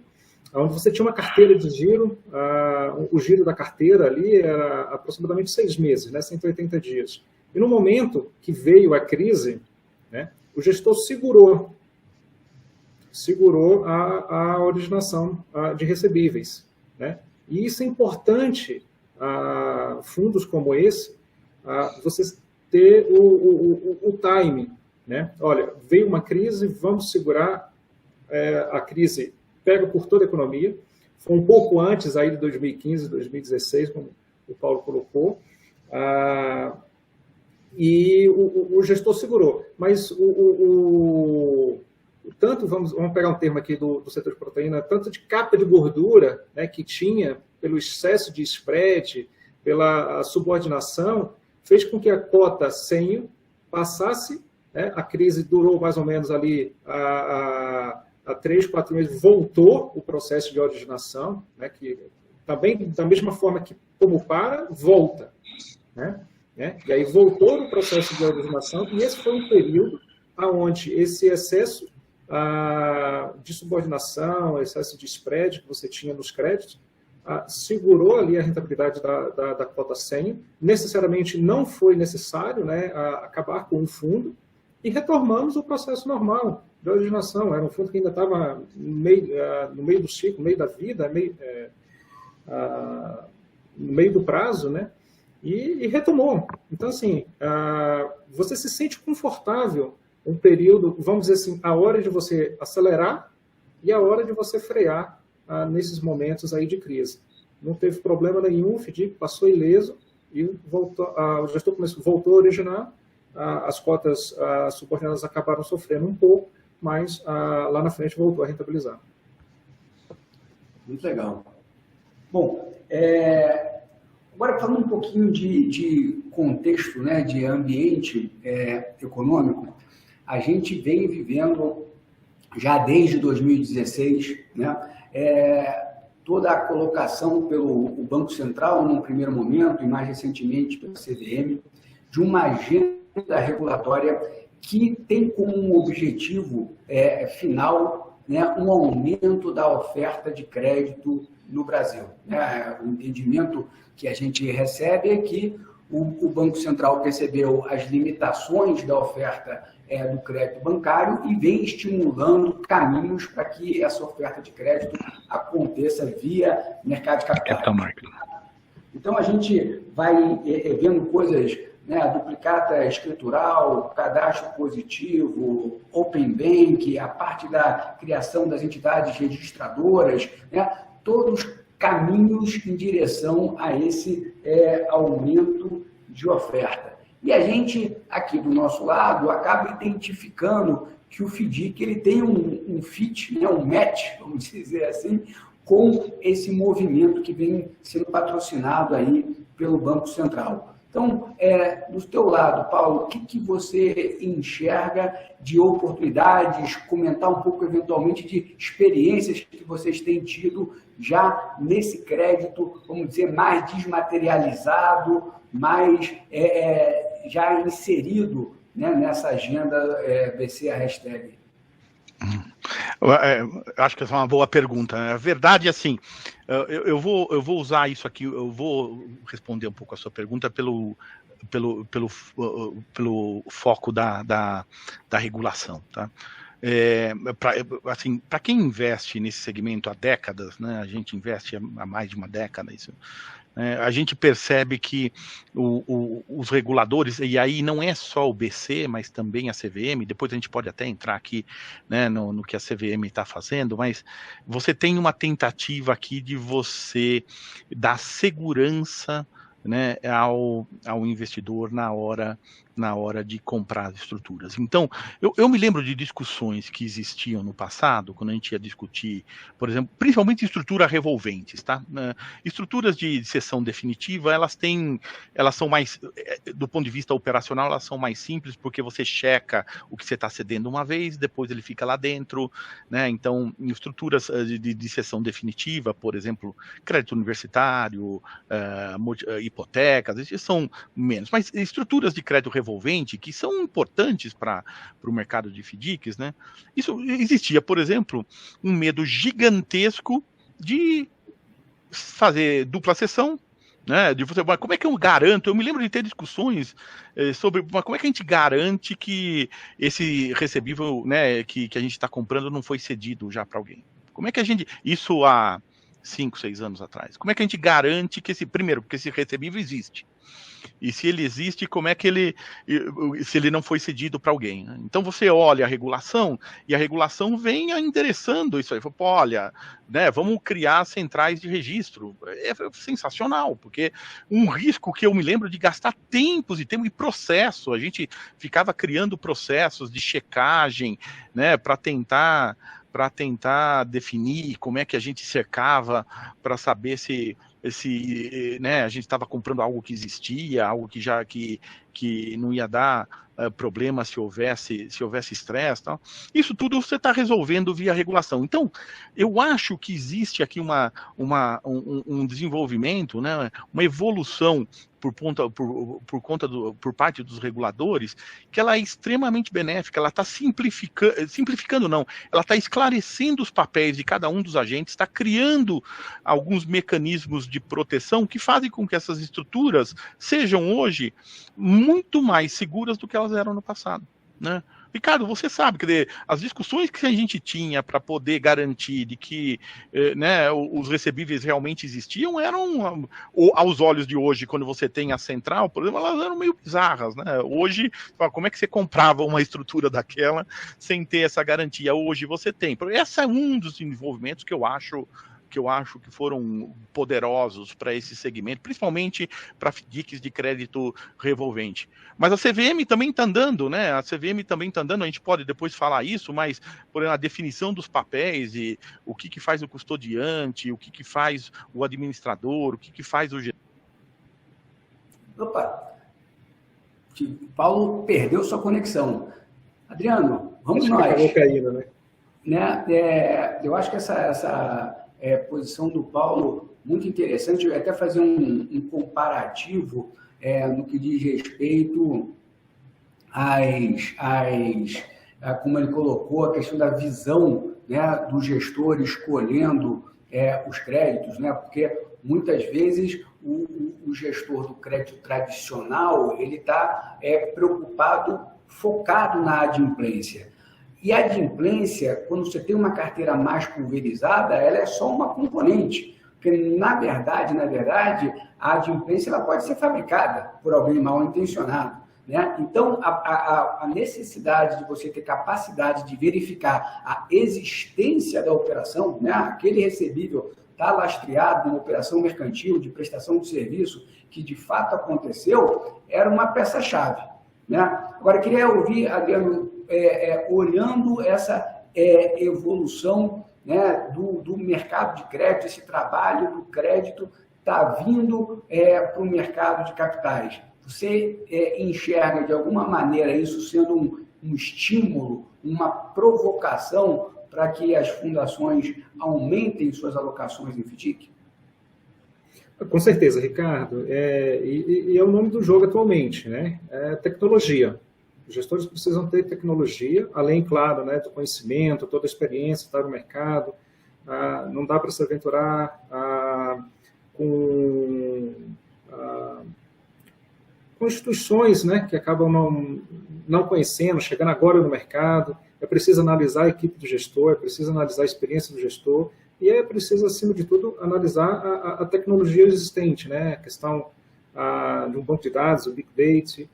onde você tinha uma carteira de giro, o giro da carteira ali era aproximadamente 6 meses, né, 180 dias. E no momento que veio a crise, né, o gestor segurou a originação de recebíveis, né? E isso é importante, fundos como esse, você ter o time, né? Olha, veio uma crise, vamos segurar, a crise pega por toda a economia, foi um pouco antes aí de 2015, 2016, como o Paulo colocou, e o gestor segurou, mas tanto, vamos pegar um termo aqui do setor de proteína, tanto de capa de gordura, né, que tinha pelo excesso de spread, pela subordinação, fez com que a cota 100 passasse, né, a crise durou mais ou menos ali há 3, 4 meses, voltou o processo de originação, né, que também, da mesma forma que como volta, né? E aí voltou no processo de originação, e esse foi um período onde esse excesso de subordinação, excesso de spread que você tinha nos créditos, segurou ali a rentabilidade da cota 100. Necessariamente não foi necessário, né, acabar com o fundo, e retomamos o processo normal de originação. Era um fundo que ainda estava no meio do ciclo, no meio da vida, no meio do prazo, né, e retomou. Então, assim, você se sente confortável um período, vamos dizer assim, a hora de você acelerar e a hora de você frear nesses momentos aí de crise. Não teve problema nenhum, o FDIC passou ileso e o gestor voltou a originar, as cotas subordinadas acabaram sofrendo um pouco, mas lá na frente voltou a rentabilizar. Muito legal. Bom, agora falando um pouquinho de contexto, né, de ambiente econômico, a gente vem vivendo, já desde 2016, né, toda a colocação pelo Banco Central, num primeiro momento, e mais recentemente pela CVM, de uma agenda regulatória que tem como objetivo final, né, um aumento da oferta de crédito no Brasil. O entendimento que a gente recebe é que o Banco Central percebeu as limitações da oferta do crédito bancário e vem estimulando caminhos para que essa oferta de crédito aconteça via mercado de capital. Então, a gente vai vendo coisas, né, duplicata escritural, cadastro positivo, Open Bank, a parte da criação das entidades registradoras, né, todos caminhos em direção a esse aumento de oferta. E a gente, aqui do nosso lado, acaba identificando que o FDIC ele tem um fit, né, um match, vamos dizer assim, com esse movimento que vem sendo patrocinado aí pelo Banco Central. Então, do teu lado, Paulo, o que você enxerga de oportunidades, comentar um pouco, eventualmente, de experiências que vocês têm tido já nesse crédito, vamos dizer, mais desmaterializado, mais já inserido, né, nessa agenda BC a hashtag? Acho que essa é uma boa pergunta. A verdade é assim, eu vou usar isso aqui, eu vou responder um pouco a sua pergunta pelo foco da regulação, tá? Para quem investe nesse segmento há décadas, né, a gente investe há mais de uma década, a gente percebe que os reguladores, e aí não é só o BC, mas também a CVM, depois a gente pode até entrar aqui, né, no que a CVM está fazendo, mas você tem uma tentativa aqui de você dar segurança né, ao investidor na hora de comprar as estruturas. Então, eu me lembro de discussões que existiam no passado, quando a gente ia discutir, por exemplo, principalmente estruturas revolventes, tá? Estruturas de cessão definitiva, elas são mais, do ponto de vista operacional, elas são mais simples, porque você checa o que você está cedendo uma vez, depois ele fica lá dentro, né? Então, em estruturas de cessão definitiva, por exemplo, crédito universitário, hipotecas, esses são menos. Mas estruturas de crédito revolvente, que são importantes para o mercado de FDICs, né? Isso existia, por exemplo, um medo gigantesco de fazer dupla cessão, né? De você, como é que eu garanto? Eu me lembro de ter discussões sobre como é que a gente garante que esse recebível, né, que a gente está comprando não foi cedido já para alguém. Como é que a gente... Isso há 5, 6 anos atrás. Como é que a gente garante que primeiro, porque esse recebível existe. E se ele existe, como é que se ele não foi cedido para alguém, né? Então você olha a regulação, e a regulação vem endereçando isso aí. Fala, olha, né, vamos criar centrais de registro. É sensacional, porque um risco que eu me lembro de gastar tempo e processo, a gente ficava criando processos de checagem, né, para tentar definir como é que a gente cercava para saber se né, a gente estava comprando algo que existia, algo que não ia dar problema se houvesse estresse, tal. Isso tudo você está resolvendo via regulação. Então, eu acho que existe aqui um desenvolvimento, né, uma evolução por parte dos reguladores, que ela é extremamente benéfica, ela está simplificando não, ela está esclarecendo os papéis de cada um dos agentes, está criando alguns mecanismos de proteção que fazem com que essas estruturas sejam hoje muito mais seguras do que elas eram no passado, né? Ricardo, você sabe, quer dizer, as discussões que a gente tinha para poder garantir de que né, os recebíveis realmente existiam eram, aos olhos de hoje, quando você tem a central, por exemplo, elas eram meio bizarras, né? Hoje, como é que você comprava uma estrutura daquela sem ter essa garantia? Hoje você tem. Esse é um dos desenvolvimentos que eu acho que foram poderosos para esse segmento, principalmente para FDICs de crédito revolvente. Mas a CVM também está andando, né? A CVM também está andando, a gente pode depois falar isso, mas por exemplo, a definição dos papéis e o que faz o custodiante, o que faz o administrador, o que faz o gestor. Opa! Paulo perdeu sua conexão. Adriano, vamos nós. Acabou caindo, né? Eu acho que essa posição do Paulo muito interessante. Eu ia até fazer um comparativo no que diz respeito como ele colocou, a questão da visão, né, do gestor escolhendo os créditos, né? Porque muitas vezes o gestor do crédito tradicional ele está preocupado, focado na adimplência. E a adimplência, quando você tem uma carteira mais pulverizada, ela é só uma componente. Porque, na verdade, a adimplência ela pode ser fabricada por alguém mal intencionado, né? Então, a necessidade de você ter capacidade de verificar a existência da operação, né? Aquele recebível está lastreado numa operação mercantil de prestação de serviço que de fato aconteceu, era uma peça-chave, né? Agora, eu queria ouvir, Adriano, olhando essa evolução, né, do mercado de crédito, esse trabalho do crédito está vindo para o mercado de capitais. Você enxerga de alguma maneira isso sendo um estímulo, uma provocação para que as fundações aumentem suas alocações em FDIC? Com certeza, Ricardo. E é o nome do jogo atualmente, né? Tecnologia. Os gestores precisam ter tecnologia, além, claro, né, do conhecimento, toda a experiência, estar no mercado. Não dá para se aventurar com instituições, né, que acabam não conhecendo, chegando agora no mercado. É preciso analisar a equipe do gestor, é preciso analisar a experiência do gestor e é preciso, acima de tudo, analisar a tecnologia existente, né, a questão de um banco de dados, o Big Data.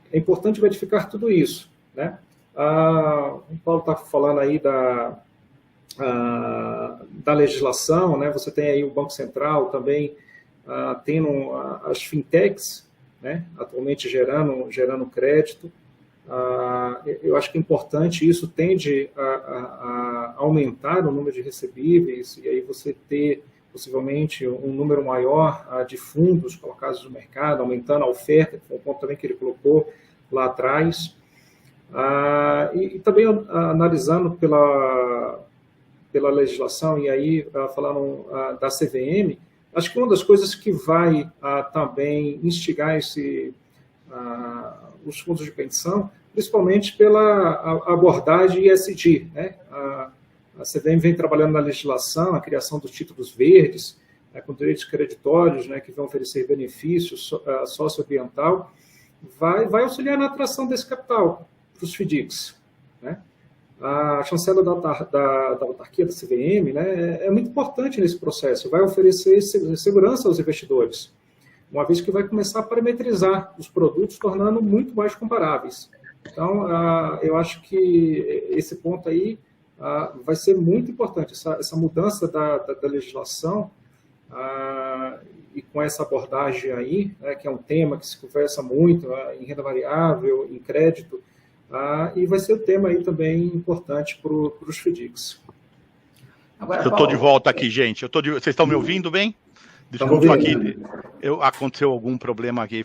É importante verificar tudo isso, né? O Paulo está falando aí da legislação, né? Você tem aí o Banco Central também tendo as fintechs, né, atualmente gerando crédito. Eu acho que é importante, isso tende a aumentar o número de recebíveis, e aí você ter possivelmente um número maior de fundos colocados no mercado, aumentando a oferta, que foi um ponto também que ele colocou lá atrás. E também analisando pela legislação, e aí falando da CVM, acho que uma das coisas que vai também instigar os fundos de pensão, principalmente pela abordagem ESG, né? A CVM vem trabalhando na legislação, a criação dos títulos verdes, com direitos creditórios, né, que vão oferecer benefícios socioambiental, vai auxiliar na atração desse capital para os FDICs, né? A chancela da autarquia da CVM, né, é muito importante nesse processo, vai oferecer segurança aos investidores, uma vez que vai começar a parametrizar os produtos, tornando muito mais comparáveis. Então, eu acho que esse ponto aí vai ser muito importante, essa mudança da legislação, e com essa abordagem aí, né, que é um tema que se conversa muito em renda variável, em crédito, e vai ser um tema aí também importante para os FDICs. Agora, eu estou de volta aqui, gente. Vocês estão me ouvindo bem? Desculpa aqui. Aconteceu algum problema aqui,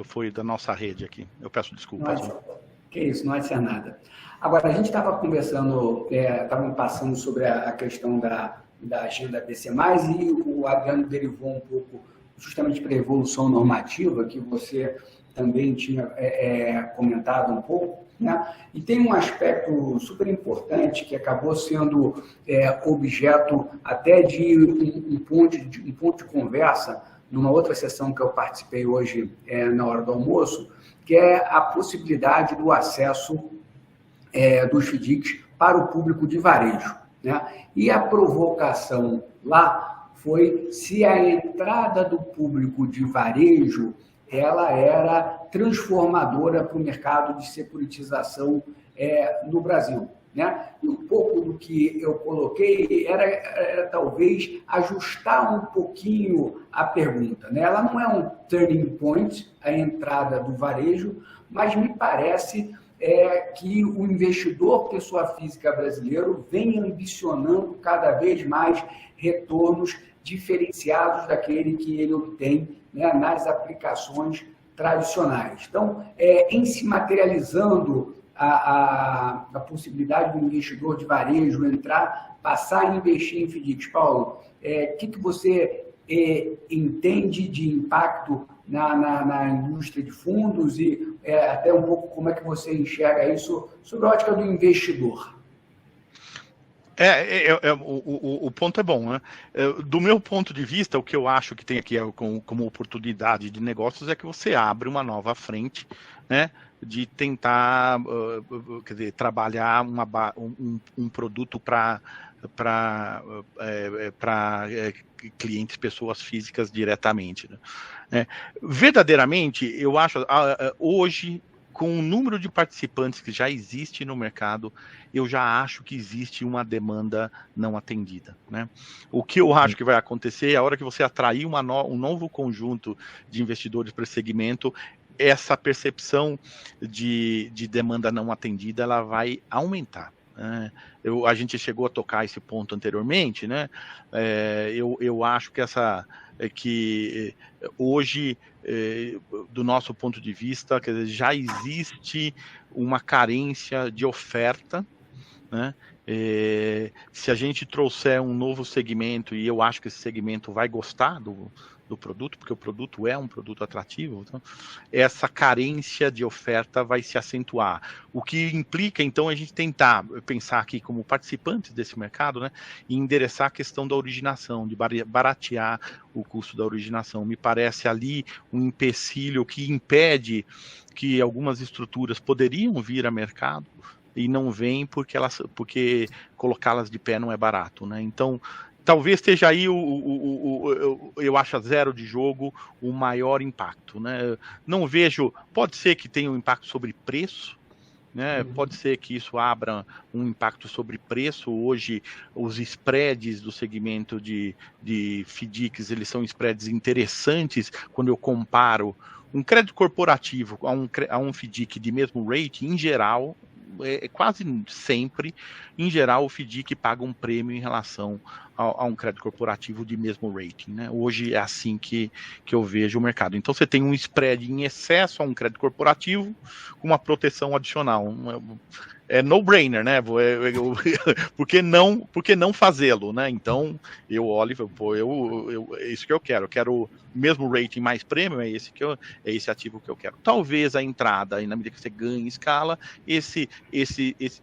foi da nossa rede aqui. Eu peço desculpas. Que isso, não vai ser nada. Agora, a gente estava conversando, estávamos passando sobre a questão da agenda BC+, e o Adriano derivou um pouco justamente para a evolução normativa, que você também tinha comentado um pouco, né? E tem um aspecto super importante que acabou sendo objeto até de um ponto de conversa numa outra sessão que eu participei hoje na hora do almoço, que é a possibilidade do acesso dos FDICs para o público de varejo, né? E a provocação lá foi se a entrada do público de varejo ela era transformadora para o mercado de securitização no Brasil, né? E um pouco do que eu coloquei era talvez ajustar um pouquinho a pergunta, né? Ela não é um turning point, a entrada do varejo, mas me parece que o investidor pessoa física brasileiro vem ambicionando cada vez mais retornos diferenciados daquele que ele obtém, né, nas aplicações tradicionais. Então, em se materializando a possibilidade do investidor de varejo entrar, passar a investir em FDICs, Paulo, o que você entende de impacto na indústria de fundos e até um pouco como é que você enxerga isso sob a ótica do investidor? O ponto é bom, né? Do meu ponto de vista, o que eu acho que tem aqui como oportunidade de negócios é que você abre uma nova frente, né, de tentar, quer dizer, trabalhar um produto para clientes, pessoas físicas diretamente, né? Verdadeiramente, eu acho, hoje, com o número de participantes que já existe no mercado, eu já acho que existe uma demanda não atendida, né? O que eu acho que vai acontecer é a hora que você atrair um novo conjunto de investidores para esse segmento, essa percepção de demanda não atendida, ela vai aumentar. A gente chegou a tocar esse ponto anteriormente, né? Eu acho que hoje, do nosso ponto de vista, quer dizer, já existe uma carência de oferta, né? Se a gente trouxer um novo segmento, e eu acho que esse segmento vai gostar do produto, porque o produto é um produto atrativo, então, essa carência de oferta vai se acentuar. O que implica, então, a gente tentar pensar aqui como participantes desse mercado, né, e endereçar a questão da originação, de baratear o custo da originação. Me parece ali um empecilho que impede que algumas estruturas poderiam vir a mercado e não vêm porque colocá-las de pé não é barato, né? Então, talvez esteja aí, eu acho, a zero de jogo, o maior impacto, né? Não vejo, pode ser que tenha um impacto sobre preço, né? Pode ser que isso abra um impacto sobre preço. Hoje, os spreads do segmento de FDICs, eles são spreads interessantes quando eu comparo um crédito corporativo a um FDIC de mesmo rating. Em geral, quase sempre, em geral, o FDIC paga um prêmio em relação a um crédito corporativo de mesmo rating, né? Hoje é assim que eu vejo o mercado. Então, você tem um spread em excesso a um crédito corporativo com uma proteção adicional. É no-brainer, né? Por que não fazê-lo, né? Então, eu olho e falo, é isso que eu quero. Eu quero o mesmo rating mais prêmio, é esse ativo que eu quero. Talvez a entrada, e na medida que você ganha escala, esse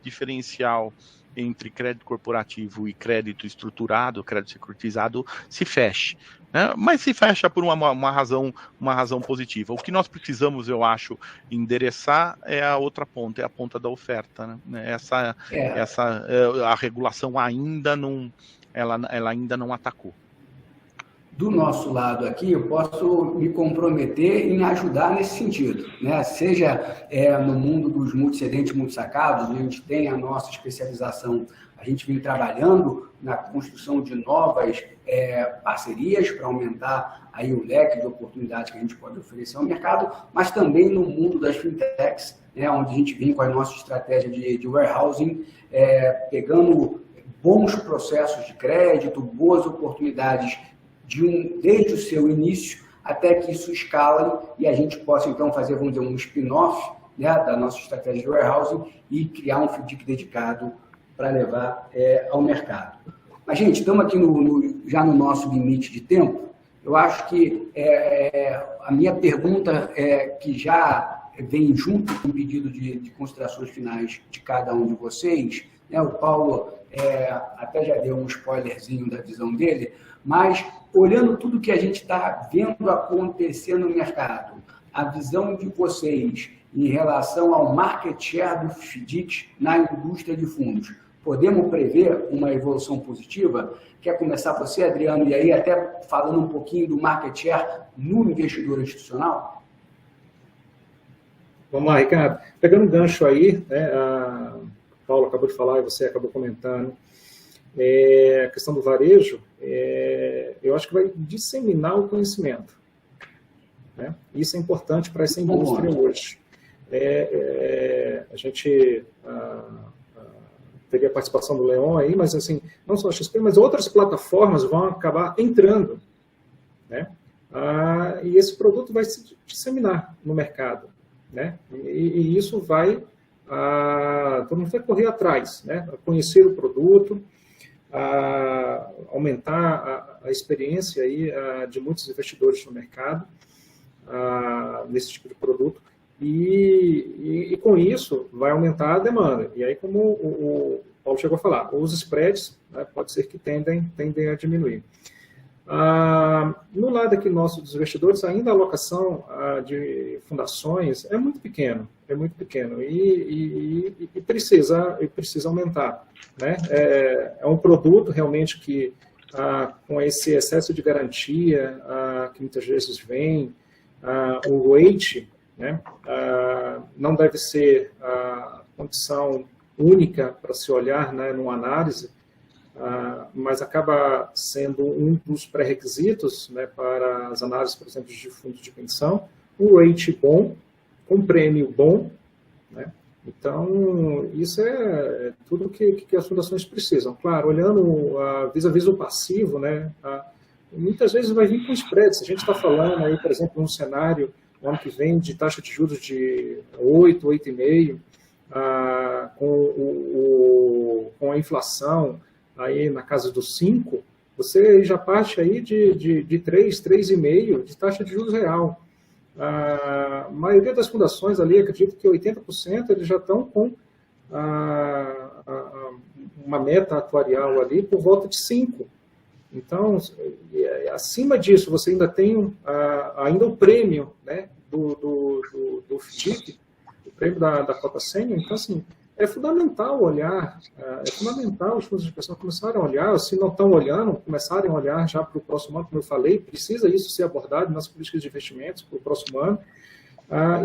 diferencial entre crédito corporativo e crédito estruturado, crédito securitizado, se feche, né? Mas se fecha por uma razão positiva. O que nós precisamos, eu acho, endereçar é a outra ponta, é a ponta da oferta, né? A regulação ainda não atacou. Do nosso lado aqui, eu posso me comprometer em ajudar nesse sentido, né? Seja no mundo dos multicedentes, multissacados, a gente tem a nossa especialização, a gente vem trabalhando na construção de novas parcerias para aumentar aí o leque de oportunidades que a gente pode oferecer ao mercado, mas também no mundo das fintechs, né, onde a gente vem com a nossa estratégia de warehousing, pegando bons processos de crédito, boas oportunidades desde o seu início até que isso escale e a gente possa, então, fazer, vamos dizer, um spin-off, né, da nossa estratégia de warehousing e criar um FDIC dedicado para levar ao mercado. Mas, gente, estamos aqui já no nosso limite de tempo. Eu acho que a minha pergunta, que já vem junto com o pedido de considerações finais de cada um de vocês, né, o Paulo até já deu um spoilerzinho da visão dele, mas olhando tudo que a gente está vendo acontecer no mercado, a visão de vocês em relação ao market share do FDIC na indústria de fundos, podemos prever uma evolução positiva? Quer começar você, Adriano, e aí até falando um pouquinho do market share no investidor institucional? Vamos lá, Ricardo. Pegando um gancho aí, né, o Paulo acabou de falar e você acabou comentando, a questão do varejo, eu acho que vai disseminar o conhecimento, né? Isso é importante para essa indústria hoje. A gente teve a participação do Leon aí, mas assim, não só a XP, mas outras plataformas vão acabar entrando, né? E esse produto vai se disseminar no mercado, né? E isso vai, todo mundo vai correr atrás, né? Conhecer o produto, aumentar a experiência aí, de muitos investidores no mercado, nesse tipo de produto, e com isso vai aumentar a demanda. E aí, como o Paulo chegou a falar, os spreads, né, pode ser que tendem a diminuir. No lado aqui nosso dos investidores, ainda a alocação de fundações é muito pequeno e precisa aumentar, né? É um produto realmente que, com esse excesso de garantia que muitas vezes vem, o rate, né, não deve ser a condição única para se olhar, né, numa análise, mas acaba sendo um dos pré-requisitos, né, para as análises, por exemplo, de fundos de pensão, um rate bom, com prêmio bom, né? Então, isso é tudo que as fundações precisam. Claro, olhando vis-a-vis o passivo, né, muitas vezes vai vir com spread. Se a gente está falando aí, por exemplo, num cenário, no ano que vem, de taxa de juros de 8, 8,5, com a inflação aí na casa dos 5, você já parte aí de 3, 3,5 de taxa de juros real. A maioria das fundações ali, acredito que 80% eles já estão com uma meta atuarial ali por volta de 5. Então, acima disso, você ainda tem ainda o prêmio, né, do FDIC, o prêmio da cota sênior. Então, assim, é fundamental olhar, é fundamental os fundos de pensão começarem a olhar, se não estão olhando, começarem a olhar já para o próximo ano, como eu falei, precisa isso ser abordado nas políticas de investimentos para o próximo ano,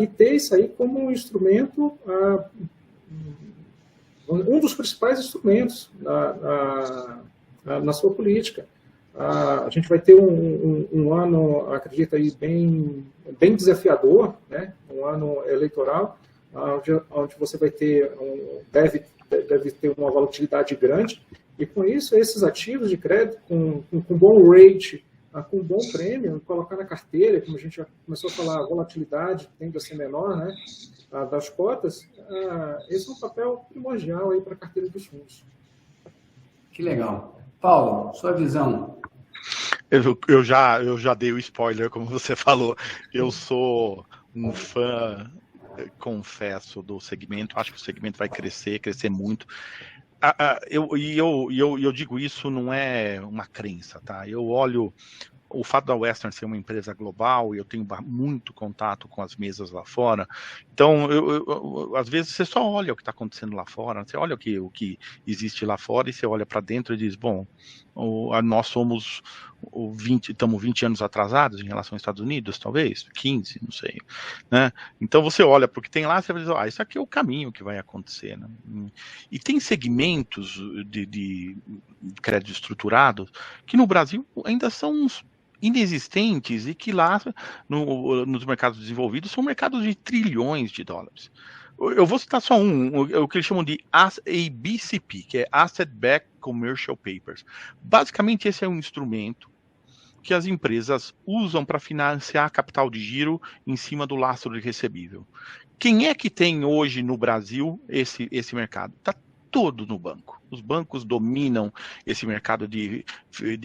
e ter isso aí como um instrumento um dos principais instrumentos na sua política. A gente vai ter um ano, acredito, aí, bem desafiador, né? Um ano eleitoral, onde você vai ter, deve ter uma volatilidade grande, e com isso, esses ativos de crédito, com bom rate, com bom prêmio, colocar na carteira, como a gente já começou a falar, a volatilidade tende a ser menor, né? Das cotas, esse é um papel primordial aí para a carteira dos fundos. Que legal. Paulo, sua visão? Eu já dei o spoiler, como você falou. Eu sou um fã, confesso, do segmento. Acho que o segmento vai crescer muito. Eu digo isso, não é uma crença, tá? Eu olho o fato da Western ser uma empresa global, e eu tenho muito contato com as mesas lá fora, então às vezes você só olha o que está acontecendo lá fora, você olha o que existe lá fora e você olha para dentro e diz, bom, nós somos estamos 20 anos atrasados em relação aos Estados Unidos, talvez, 15, não sei, né? Então você olha para o que tem lá, você vai dizer, isso aqui é o caminho que vai acontecer, né? E tem segmentos de crédito estruturado que no Brasil ainda são inexistentes e que lá nos mercados desenvolvidos são mercados de trilhões de dólares. Eu vou citar só o que eles chamam de ABCP, que é Asset Backed Commercial Papers. Basicamente, esse é um instrumento que as empresas usam para financiar capital de giro em cima do lastro de recebível. Quem é que tem hoje no Brasil esse mercado? Está todo no banco. Os bancos dominam esse mercado de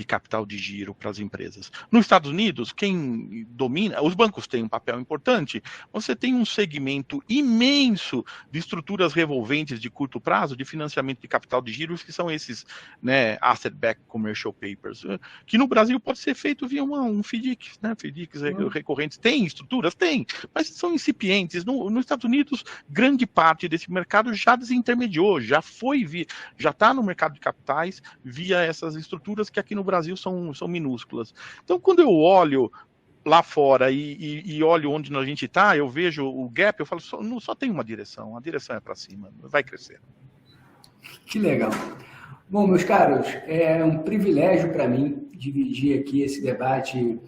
capital de giro para as empresas. Nos Estados Unidos, quem domina, os bancos têm um papel importante, você tem um segmento imenso de estruturas revolventes de curto prazo, de financiamento de capital de giro, que são esses, né, asset-backed commercial papers, que no Brasil pode ser feito via um FDIC, né, FDICs recorrentes. Tem estruturas? Tem, mas são incipientes. Nos Estados Unidos, grande parte desse mercado já desintermediou, já está no mercado de capitais via essas estruturas que aqui no Brasil são minúsculas. Então, quando eu olho lá fora e olho onde a gente está, eu vejo o gap, eu falo, só tem uma direção, a direção é para cima, vai crescer. Que legal. Bom, meus caros, é um privilégio para mim dividir aqui esse debate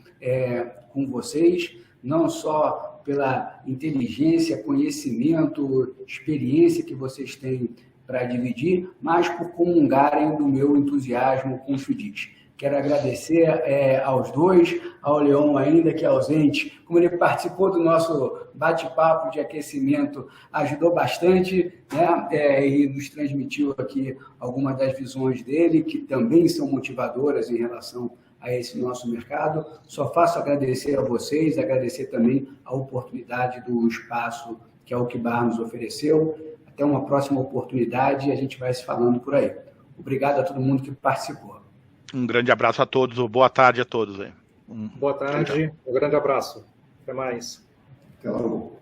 com vocês, não só pela inteligência, conhecimento, experiência que vocês têm para dividir, mas por comungarem do meu entusiasmo com os FDICs. Quero agradecer aos dois, ao Leon ainda que é ausente, como ele participou do nosso bate-papo de aquecimento, ajudou bastante, né? E nos transmitiu aqui algumas das visões dele, que também são motivadoras em relação a esse nosso mercado. Só faço agradecer a vocês, agradecer também a oportunidade do espaço que a Okibar nos ofereceu. Até uma próxima oportunidade e a gente vai se falando por aí. Obrigado a todo mundo que participou. Um grande abraço a todos, boa tarde a todos. Boa tarde, um grande abraço. Até mais. Até logo.